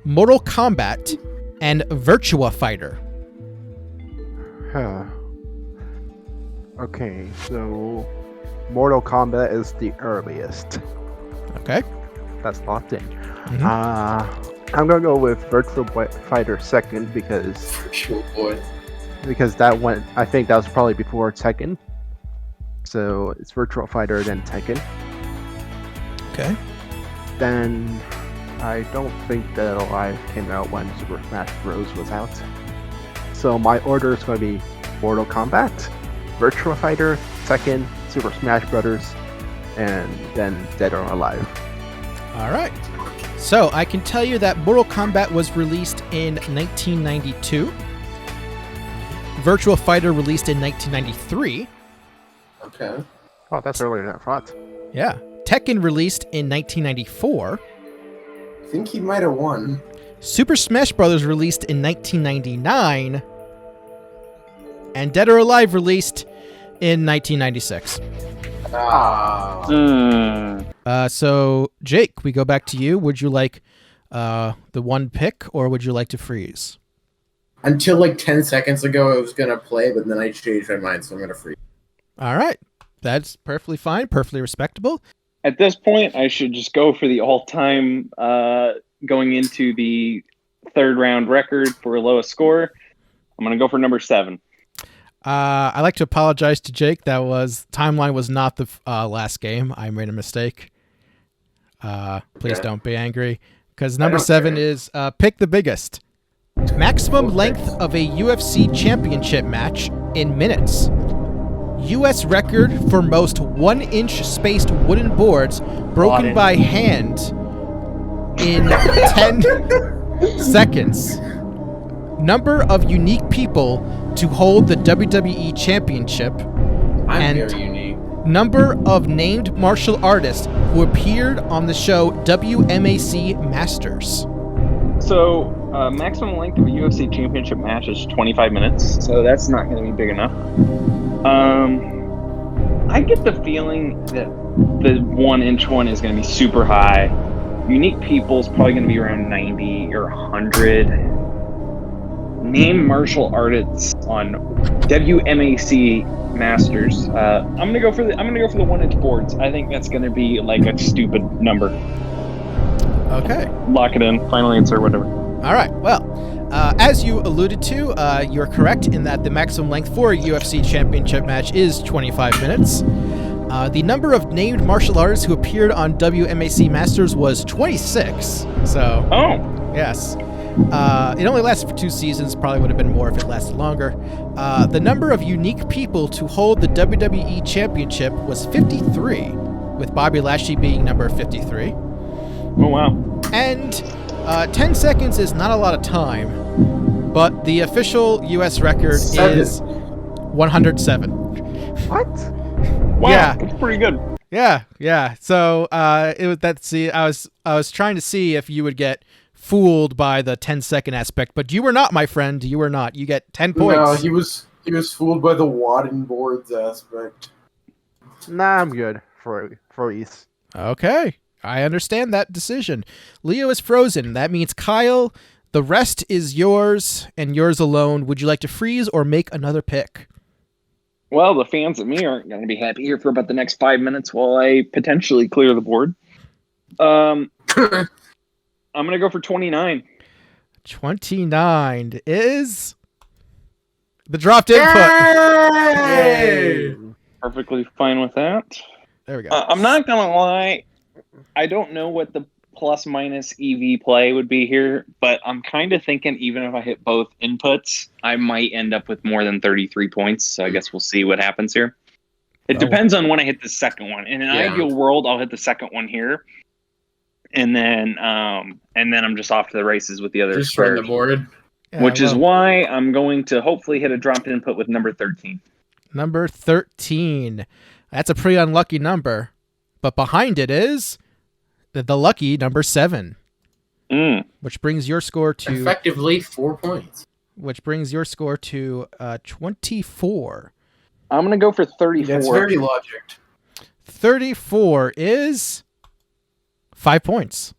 Mortal Kombat, and Virtua Fighter. Huh. Okay, so Mortal Kombat is the earliest. Okay. That's locked in. Mhm. I'm gonna go with Virtual Fighter second because Virtual boy. that went. I think that was probably before Tekken. So it's Virtual Fighter then Tekken. Okay. Then I don't think Dead or Alive came out when Super Smash Bros. Was out. So my order is going to be Mortal Kombat, Virtua Fighter, Tekken, Super Smash Bros., and then Dead or Alive. All right. So I can tell you that Mortal Kombat was released in 1992. Virtua Fighter released in 1993. Okay. Oh, that's earlier than I thought. Yeah. Tekken released in 1994. I think he might have won. Super Smash Bros. Released in 1999. And Dead or Alive released in 1996. Ah. So, Jake, we go back to you. Would you like the one pick, or would you like to freeze? Until like 10 seconds ago, I was going to play, but then I changed my mind, so I'm going to freeze. All right. That's perfectly fine, perfectly respectable. At this point, I should just go for the all-time going into the third round record for lowest score. I'm going to go for number 7. I'd like to apologize to Jake. Timeline was not the last game. I made a mistake. Please Okay. don't be angry. Because number don't 7 care. is pick the biggest. Maximum length of a UFC championship match in minutes. U.S. record for most 1-inch spaced wooden boards broken by hand in 10 seconds. Number of unique people to hold the WWE Championship. I'm And- very unique. Number of named martial artists who appeared on the show WMAC Masters. So, maximum length of a UFC championship match is 25 minutes, so that's not going to be big enough. I get the feeling that the 1-inch one is going to be super high. Unique people is probably going to be around 90 or 100. Name martial artists on WMAC Masters. I'm gonna go for the 1-inch boards. I think that's gonna be like a stupid number. Okay. Lock it in. Final answer, whatever. All right. Well, as you alluded to, you're correct in that the maximum length for a UFC championship match is 25 minutes. The number of named martial artists who appeared on WMAC Masters was 26. So, yes. It only lasted for 2 seasons. Probably would have been more if it lasted longer. The number of unique people to hold the WWE Championship was 53, with Bobby Lashley being number 53. Oh, wow. And 10 seconds is not a lot of time, but the official U.S. record is 107. What? Wow, Yeah. that's pretty good. Yeah. So it was that. See, I was trying to see if you would get fooled by the 10-second aspect, but you were not, my friend. You were not. You get 10 points. No, he was fooled by the Wadden boards aspect. Nah, I'm good for East. Okay. I understand that decision. Leo is frozen. That means Kyle, the rest is yours and yours alone. Would you like to freeze or make another pick? Well, the fans of me aren't going to be happy here for about the next 5 minutes while I potentially clear the board. I'm going to go for 29. 29 is the dropped input. Yay! Perfectly fine with that. There we go. I'm not going to lie. I don't know what the plus minus EV play would be here, but I'm kind of thinking even if I hit both inputs, I might end up with more than 33 points. So I guess we'll see what happens here. It depends on when I hit the second one. In an ideal world, I'll hit the second one here. And then I'm just off to the races with the other Just run the squares, board. Yeah, which is why I'm going to hopefully hit a dropped input with number 13. Number 13. That's a pretty unlucky number. But behind it is the lucky number 7. Which brings your score to Effectively 4 points. which brings your score to 24. I'm going to go for 34. That's very logic. 34 is 5 points.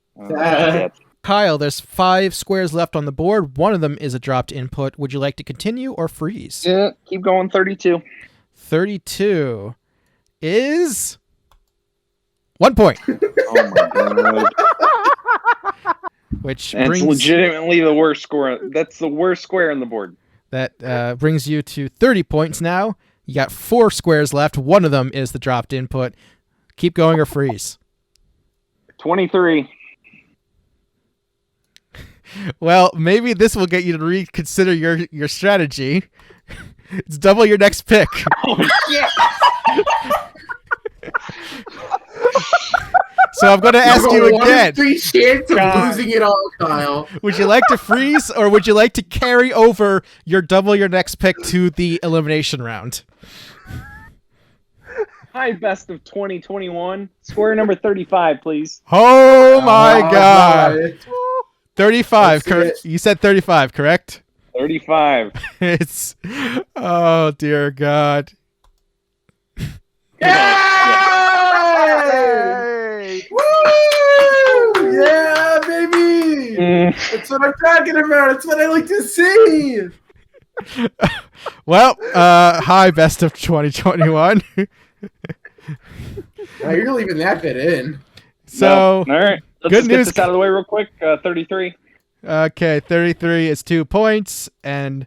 Kyle, there's 5 squares left on the board. One of them is a dropped input. Would you like to continue or freeze? Yeah, keep going. 32. 32 is 1 point. Oh my god. Which That's brings legitimately the worst score. That's the worst square on the board. that brings you to 30 points now. You got 4 squares left. One of them is the dropped input. Keep going or freeze. 23. Well, maybe this will get you to reconsider your strategy. It's double your next pick. Oh shit! So I'm going to ask you again. 3 chance of God. losing it all, Kyle. Would you like to freeze or would you like to carry over your double your next pick to the elimination round? Hi, best of 2021. Square number 35, please. Oh my god. my. 35. Let's see it. You said 35, correct? 35. It's oh dear god. Yay! Woo! Yeah, baby! That's what I'm talking about. It's what I like to see. Well, hi best of 2021. Wow, you're leaving that bit in. So, all right. Let's good just get news. this out of the way real quick. 33 okay, 33 is 2 points and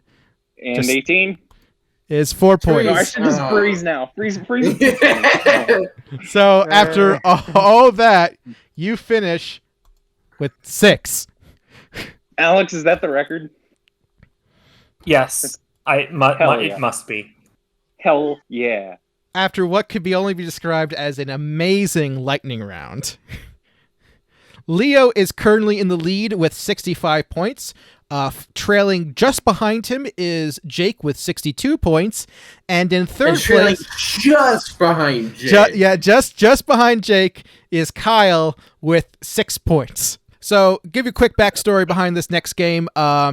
and Just- 18. is 4 No, I points. should just freeze now. Freeze. So, after all that, you finish with 6. Alex, is that the record? Yes, Hell yeah. it must be. Hell yeah. after what could only be described as an amazing lightning round. Leo is currently in the lead with 65 points. Trailing just behind him is Jake with 62 points. And in third place... just behind Jake. Just behind Jake is Kyle with 6 points. So, give you a quick backstory behind this next game.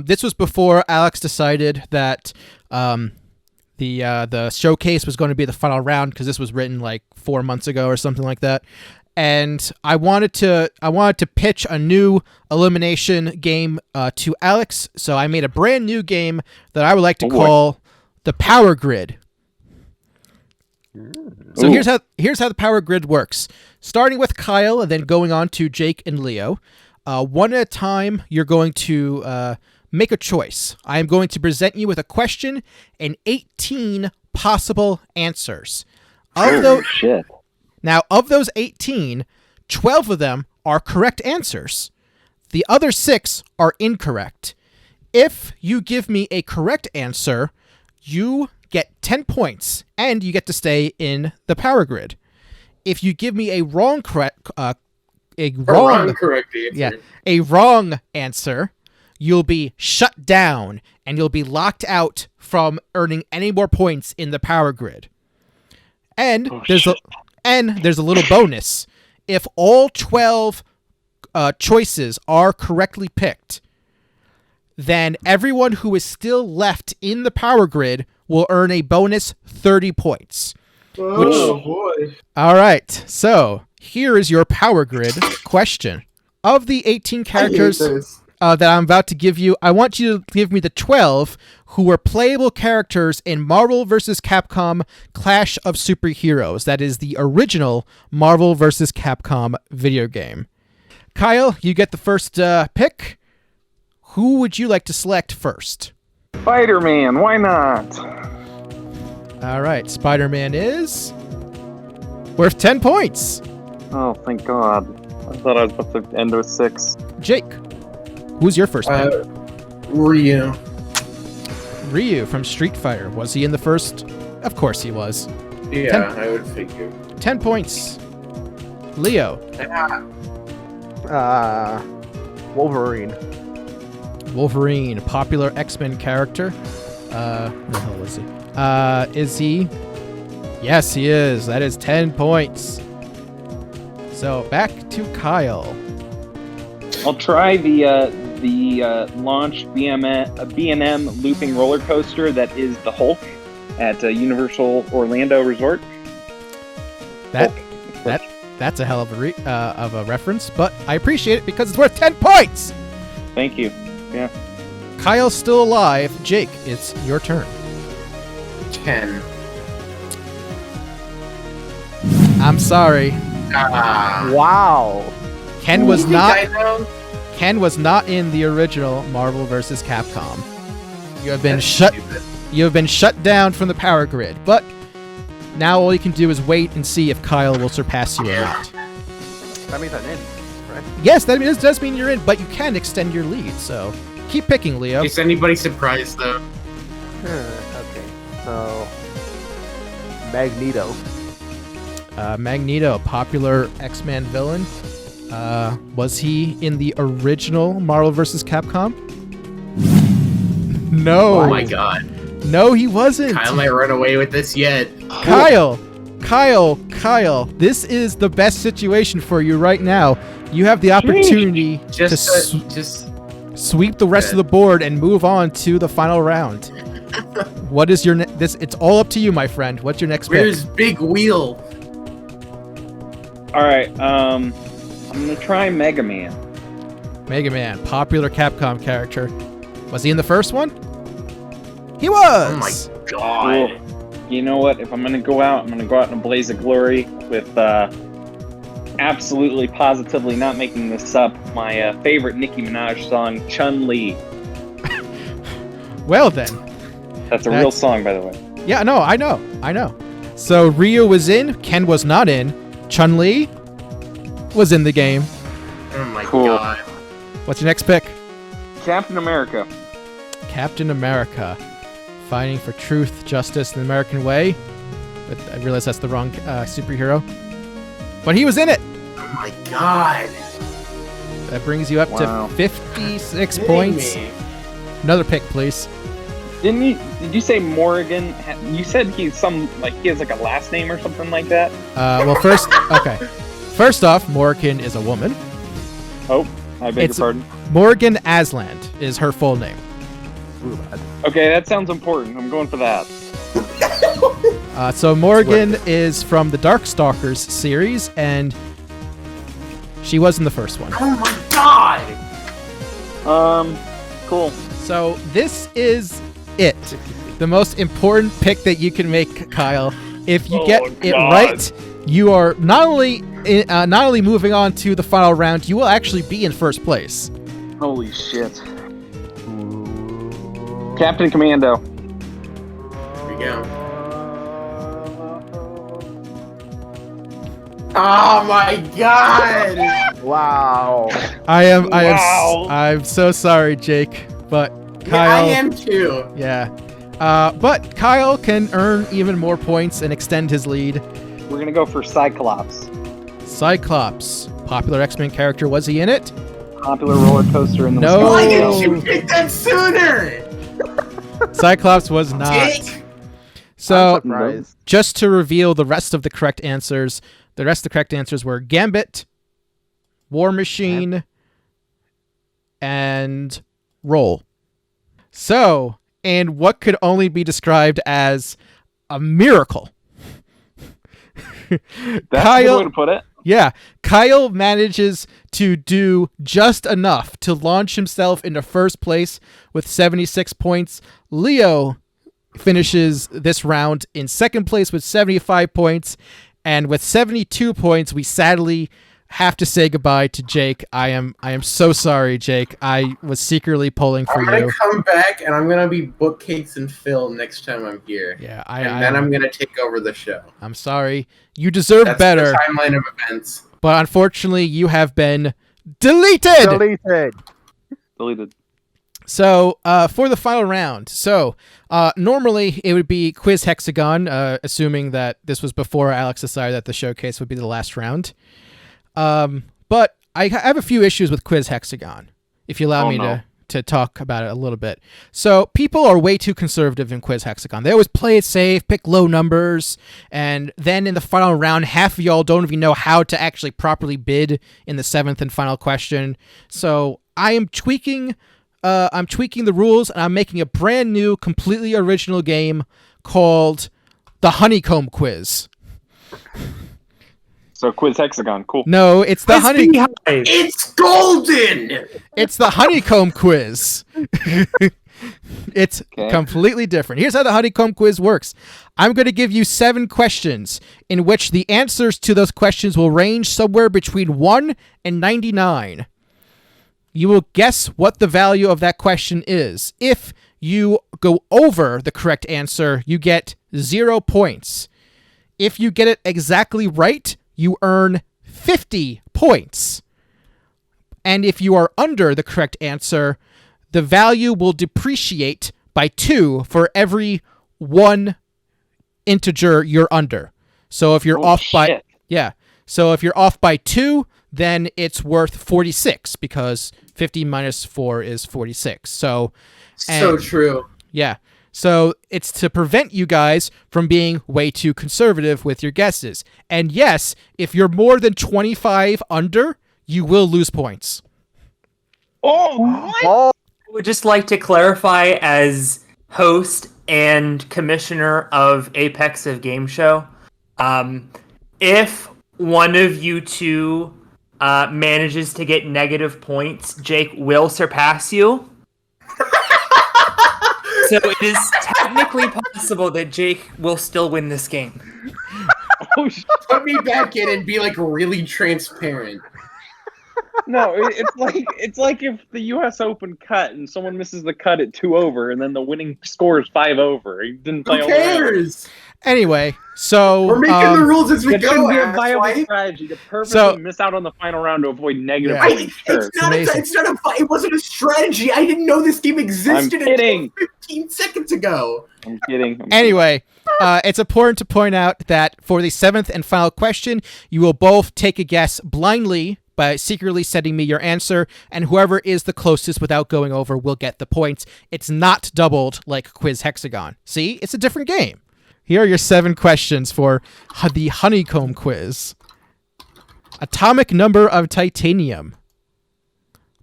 This was before Alex decided that the showcase was going to be the final round, because this was written like 4 months ago or something like that. And I wanted to pitch a new elimination game to Alex, so I made a brand new game that I would like to call the Power Grid. So here's how the Power Grid works. Starting with Kyle and then going on to Jake and Leo. One at a time, you're going to make a choice. I am going to present you with a question and 18 possible answers. Shit. Now, of those 18, 12 of them are correct answers. The other 6 are incorrect. If you give me a correct answer, you get 10 points, and you get to stay in the Power Grid. If you give me a wrong answer, you'll be shut down, and you'll be locked out from earning any more points in the Power Grid. And there's a little bonus. If all 12 choices are correctly picked, then everyone who is still left in the Power Grid will earn a bonus 30 points. Oh, boy. All right, so here is your Power Grid question. Of the 18 characters that I'm about to give you, I want you to give me the 12 who were playable characters in Marvel vs. Capcom Clash of Superheroes. That is the original Marvel vs. Capcom video game. Kyle, you get the first pick. Who would you like to select first? Spider-Man, why not? All right, Spider-Man is worth 10 points. Oh, thank God. I thought I was about to end with 6. Jake, who's your first pick? Ryu. Ryu from Street Fighter. Was he in the first? Of course he was. Yeah, I would figure. 10 points. Leo. Wolverine. Wolverine, popular X-Men character. Where the hell was he? Is he? Yes, he is. That is 10 points. So back to Kyle. I'll try the launch B&M looping roller coaster that is the Hulk at Universal Orlando Resort. That's a hell of a reference, but I appreciate it because it's worth 10 points. Thank you. Yeah. Kyle's still alive. Jake, it's your turn. 10. I'm sorry. Wow. Ken was not in the original Marvel vs. Capcom. You have been shut down from the Power Grid, but now all you can do is wait and see if Kyle will surpass you or not. That means I'm in, right? Yes, that does mean you're in, but you can extend your lead, so keep picking, Leo. Is anybody surprised, though? Okay, so Magneto. Magneto, popular X-Men villain. Was he in the original Marvel vs. Capcom? No. Oh my God. No, he wasn't. Kyle might run away with this yet. Kyle, this is the best situation for you right now. You have the opportunity to sweep the rest of the board and move on to the final round. What is your it's all up to you, my friend. What's your next pick? Where's Big Wheel? All right. I'm gonna try Mega Man. Mega Man, popular Capcom character. Was he in the first one? He was. Oh my God. Cool. You know what? If I'm gonna go out, I'm gonna go out in a blaze of glory with absolutely, positively not making this up. My favorite Nicki Minaj song, Chun-Li. Well then. That's a real song, by the way. Yeah, no, I know. So Ryu was in, Ken was not in. Chun-Li was in the game. Oh my Cool. God. What's your next pick? Captain America. Captain America. Fighting for truth, justice, and the American way. But I realize that's the wrong superhero. But he was in it. Oh my god. That brings you up Wow. to 56 Kidding points. me. Another pick, please. Did you say Morgan? You said he has like a last name or something like that? Well, first off, Morgan is a woman. Oh, I beg It's- your pardon. Morgan Asland is her full name. Ooh, Okay, that sounds important. I'm going for that. So Morgan is from the Darkstalkers series, and she was in the first one. Oh my god. Cool. So this is it. The most important pick that you can make, Kyle. If you get it God. right, you are not only moving on to the final round, you will actually be in first place. Holy shit. Captain Commando. Here we go. Oh my god! wow. I'm so sorry, Jake, but Yeah, Kyle. I am too. Yeah. But Kyle can earn even more points and extend his lead. We're gonna go for Cyclops. Cyclops, popular X-Men character. Was he in it? Popular roller coaster in the No. Why Wisconsin didn't Oh. you pick that sooner? Cyclops was not. Dick. So, Surprise. just to reveal the rest of the correct answers, the rest of the correct answers were Gambit, War Machine, and Roll. So, and what could only be described as a miracle. That's a good way to put it. Yeah, Kyle manages to do just enough to launch himself into first place with 76 points. Leo finishes this round in second place with 75 points. And with 72 points, we sadly have to say goodbye to Jake. I am so sorry, Jake. I was secretly pulling for I'm gonna you. come back and I'm gonna be Bookcakes and Phil next time I'm here. Yeah, And then I'm gonna take over the show. I'm sorry. You deserve That's better, the timeline of events. but unfortunately, you have been deleted. Deleted. So, for the final round, normally it would be Quiz Hexagon, assuming that this was before Alex decided that the showcase would be the last round. But I have a few issues with Quiz Hexagon, if you allow me to talk about it a little bit. So, people are way too conservative in Quiz Hexagon. They always play it safe, pick low numbers, and then in the final round, half of y'all don't even know how to actually properly bid in the seventh and final question. So, I am tweaking the rules, and I'm making a brand new, completely original game called the Honeycomb Quiz. So Quiz Hexagon, cool. No, it's the Beehive. It's golden! It's the Honeycomb Quiz. It's Okay. completely different. Here's how the Honeycomb Quiz works. I'm going to give you 7 questions in which the answers to those questions will range somewhere between 1 and 99. You will guess what the value of that question is. If you go over the correct answer, you get 0 points. If you get it exactly right, you earn 50 points. And if you are under the correct answer, the value will depreciate by 2 for every 1 integer you're under. So if you're Oh, off by shit. So if you're off by 2, then it's worth 46 because 50 minus 4 is 46. So True. yeah. So it's to prevent you guys from being way too conservative with your guesses. And yes, if you're more than 25 under, you will lose points. Oh, what? Oh, I would just like to clarify as host and commissioner of Apex of Game Show, if one of you two manages to get negative points, Jake will surpass you. So it is technically possible that Jake will still win this game. Oh, shit. Put me back in and be like really transparent. No, it's like if the U.S. Open cut and someone misses the cut at 2 over, and then the winning score is 5 over. He didn't play Who all the way over. cares? Anyway, so We're making the rules as we That go, shouldn't be a viable asswipe. strategy to purposely So- miss out on the final round to avoid negative Yeah. points. Sure. It wasn't a strategy. I didn't know this game existed kidding. until 15 seconds ago. I'm kidding. Anyway, It's important to point out that for the 7th and final question, you will both take a guess blindly by secretly sending me your answer, and whoever is the closest without going over will get the points. It's not doubled like Quiz Hexagon. See? It's a different game. Here are your 7 questions for the Honeycomb Quiz. Atomic number of titanium.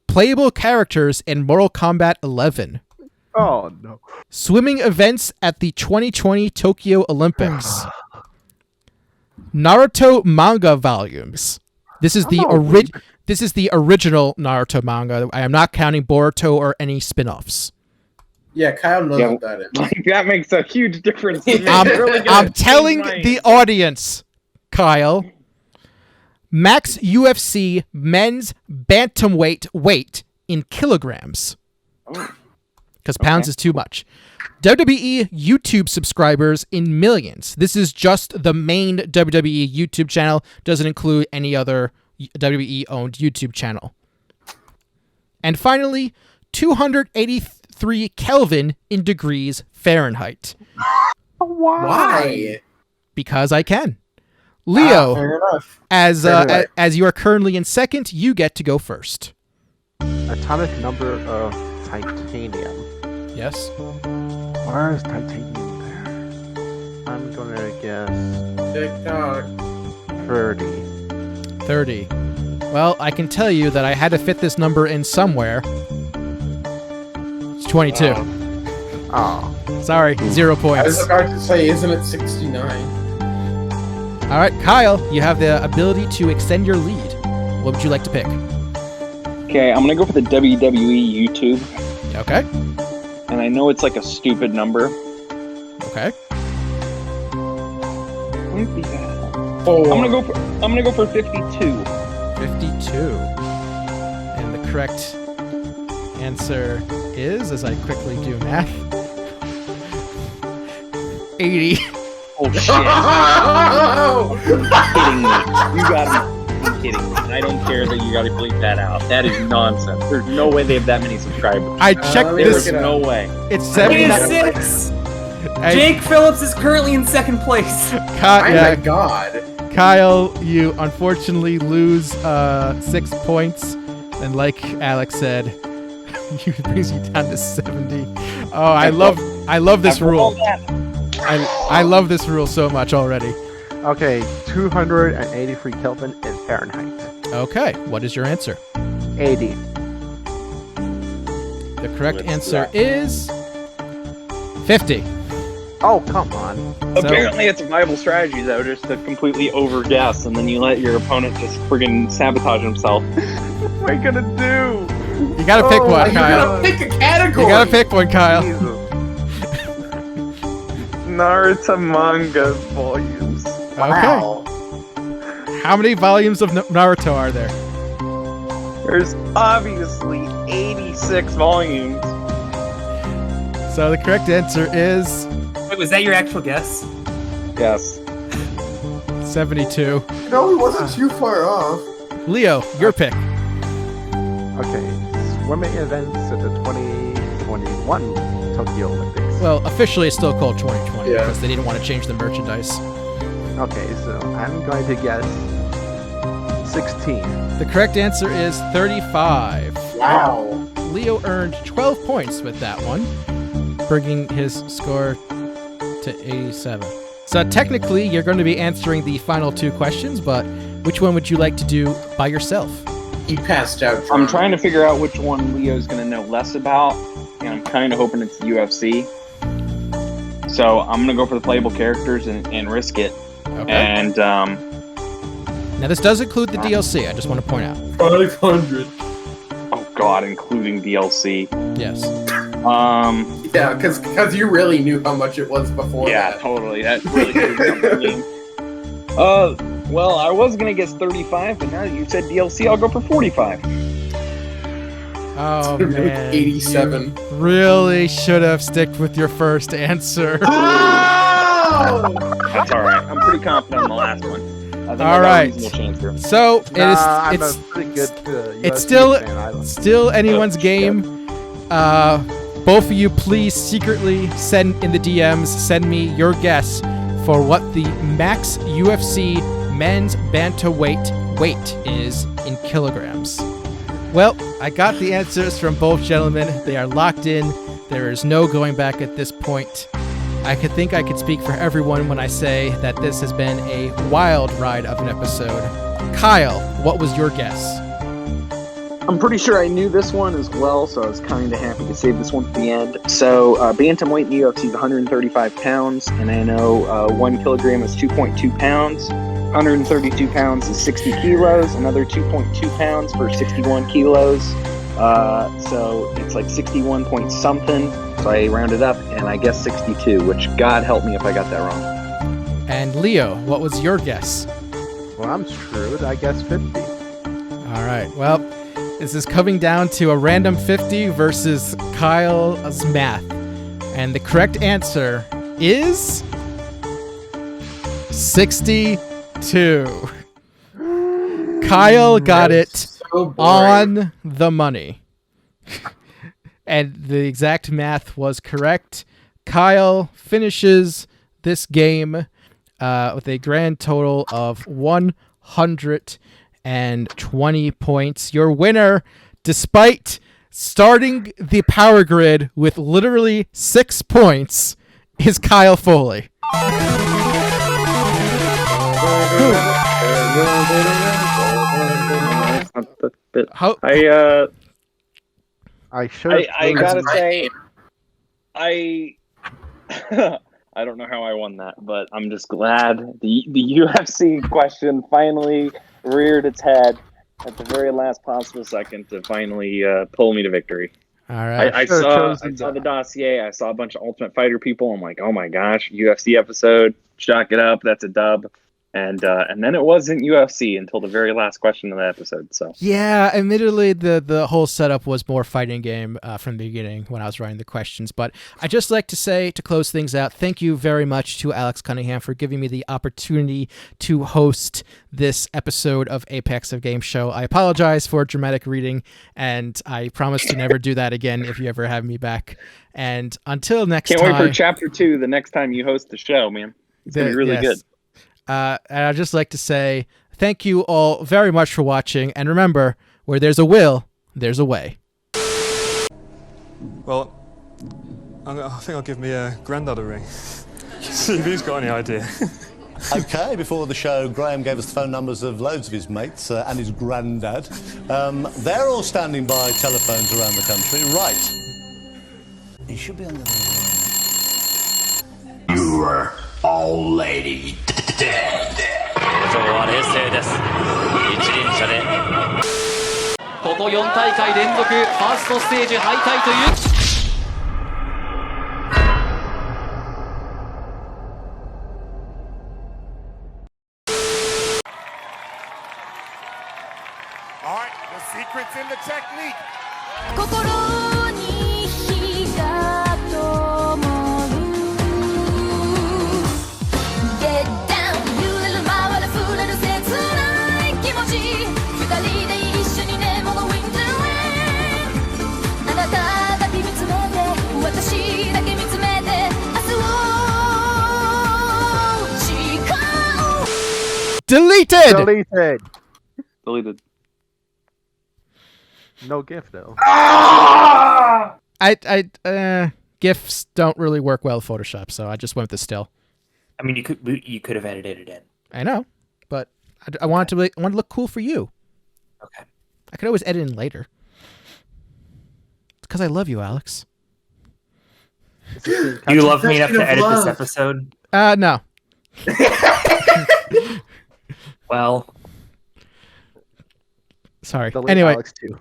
Playable characters in Mortal Kombat 11. Oh, no. Swimming events at the 2020 Tokyo Olympics. Naruto manga volumes. This is the original Naruto manga. I am not counting Boruto or any spin-offs. Yeah, Kyle knows what that is. Like, that makes a huge difference to me. I'm telling the audience, Kyle. Max UFC men's bantamweight weight in kilograms. Because pounds is too much. WWE YouTube subscribers in millions. This is just the main WWE YouTube channel. Doesn't include any other WWE-owned YouTube channel. And finally, 283 Kelvin in degrees Fahrenheit. Why? Because I can. Leo, fair enough. as you are currently in second, you get to go first. Atomic number of titanium. Yes. Where is titanium there? I'm gonna guess TikTok. 30. 30. Well, I can tell you that I had to fit this number in somewhere. It's 22. Oh. Sorry, 0 I was points. about to say, isn't it 69? All right, Kyle, you have the ability to extend your lead. What would you like to pick? Okay, I'm gonna go for the WWE YouTube, Okay. and I know it's like a stupid number. Okay. Where'd be that? 4. I'm gonna go for 52. 52. And the correct answer is, as I quickly do math, 80. Oh shit! You're kidding me. You gotta be kidding me. And I don't care that you gotta bleep that out. That is nonsense. There's no way they have that many subscribers. I checked There's this. no way. It's Wait 79. 6. Jake Phillips is currently in second place. Oh my god. Kyle, you unfortunately lose 6 points. And like Alex said, it brings you down to 70. Oh, I love this After all rule. that, I love this rule so much already. Okay, 283 Kelvin in Fahrenheit. Okay, what is your answer? 80. The correct What's answer that? is 50. Oh, come on. apparently it's a viable strategy though, just to completely overguess, and then you let your opponent just friggin' sabotage himself. What am I gonna do? You gotta pick one, You Kyle. gotta pick a category. You gotta pick one, Kyle. Jesus. Naruto manga volumes. Wow. Okay. How many volumes of Naruto are there? There's obviously 86 volumes. So the correct answer is Wait, was that your actual guess? Yes. 72. No, he wasn't too far off. Leo, your pick. Okay, swimming events at the 2021 Tokyo Olympics. Well, officially it's still called 2020 Yeah. because they didn't want to change the merchandise. Okay, so I'm going to guess 16. The correct answer is 35. Wow. Leo earned 12 points with that one, bringing his score to 87. So technically, you're going to be answering the final 2 questions, but which one would you like to do by yourself? He passed out. I'm trying to figure out which one Leo's gonna know less about, and I'm kind of hoping it's UFC. So I'm gonna go for the playable characters and risk it. Okay. And Now, this does include the DLC, I just want to point out. 500. oh god, including DLC. Yes. Yeah, because you really knew how much it was before Yeah, that. totally. That really could have come clean. Well, I was gonna guess 35, but now that you said DLC, I'll go for 45. Oh, Like man. 87. You really should have sticked with your first answer. Oh! That's all right. I'm pretty confident on the last one. I think All I got right. a reasonable chance here. So, I'm it's a pretty good it's UFC still- fan. still anyone's Oh, game. both of you please secretly send in the DMs, send me your guess for what the max UFC men's bantamweight weight is in kilograms. Well, I got the answers from both gentlemen. They are locked in. There is no going back at this point. I think I could speak for everyone when I say that this has been a wild ride of an episode. Kyle, what was your guess? I'm pretty sure I knew this one as well, so I was kind of happy to save this one for the end. So, bantamweight in the UFC is 135 pounds, and I know 1 kilogram is 2.2 pounds. 132 pounds is 60 kilos, another 2.2 pounds for 61 kilos. So it's like 61 point something. So I rounded up, and I guess 62, which God help me if I got that wrong. And Leo, what was your guess? Well, I'm screwed. I guess 50. All right. Well, this is coming down to a random 50 versus Kyle's math. And the correct answer is 62. Kyle got it So boring. on the money. And the exact math was correct. Kyle finishes this game with a grand total of 120 points. Your winner, despite starting the power grid with literally 6 points, is Kyle Foley. How, I should have. I gotta That's say, I I don't know how I won that, but I'm just glad the UFC question finally reared its head at the very last possible second to finally pull me to victory. all right. I saw the dossier. I saw a bunch of Ultimate Fighter people. I'm like, oh my gosh, UFC episode, chalk it up. That's a dub. And then it wasn't UFC until the very last question of the episode. So Yeah, admittedly, the whole setup was more fighting game from the beginning when I was writing the questions. But I'd just like to say, to close things out, thank you very much to Alex Cunningham for giving me the opportunity to host this episode of Apex of Game Show. I apologize for dramatic reading, and I promise to never do that again if you ever have me back. And until next can't time... wait for chapter 2 the next time you host the show, man. It's gonna be really yes. good. And I'd just like to say thank you all very much for watching. And remember, where there's a will, there's a way. Well, I think I'll give me granddad a ring. See if he's got any idea. Okay, before the show, Graham gave us the phone numbers of loads of his mates and his granddad. They're all standing by telephones around the country. Right. He should be on the other line. Your old lady dead. 表情は冷静です。一輪車でここ4大会連続ファーストステージ敗退という。Alright, the secret's in the technique. 心に火が灯る Get down 揺れる回る触れる切ない気持ち二人で一緒にねものウィンドウへあなただけ見つめて私だけ見つめて明日を誓う Deleted! Deleted. No gift though. GIFs don't really work well with Photoshop, so I just went with the still. I mean, you could have edited it in. I know, but I want it to look cool for you. Okay. I could always edit in later. It's because I love you, Alex. Do you love me enough to edit love. this episode? No. Well, Sorry. Delete Anyway. Alex too.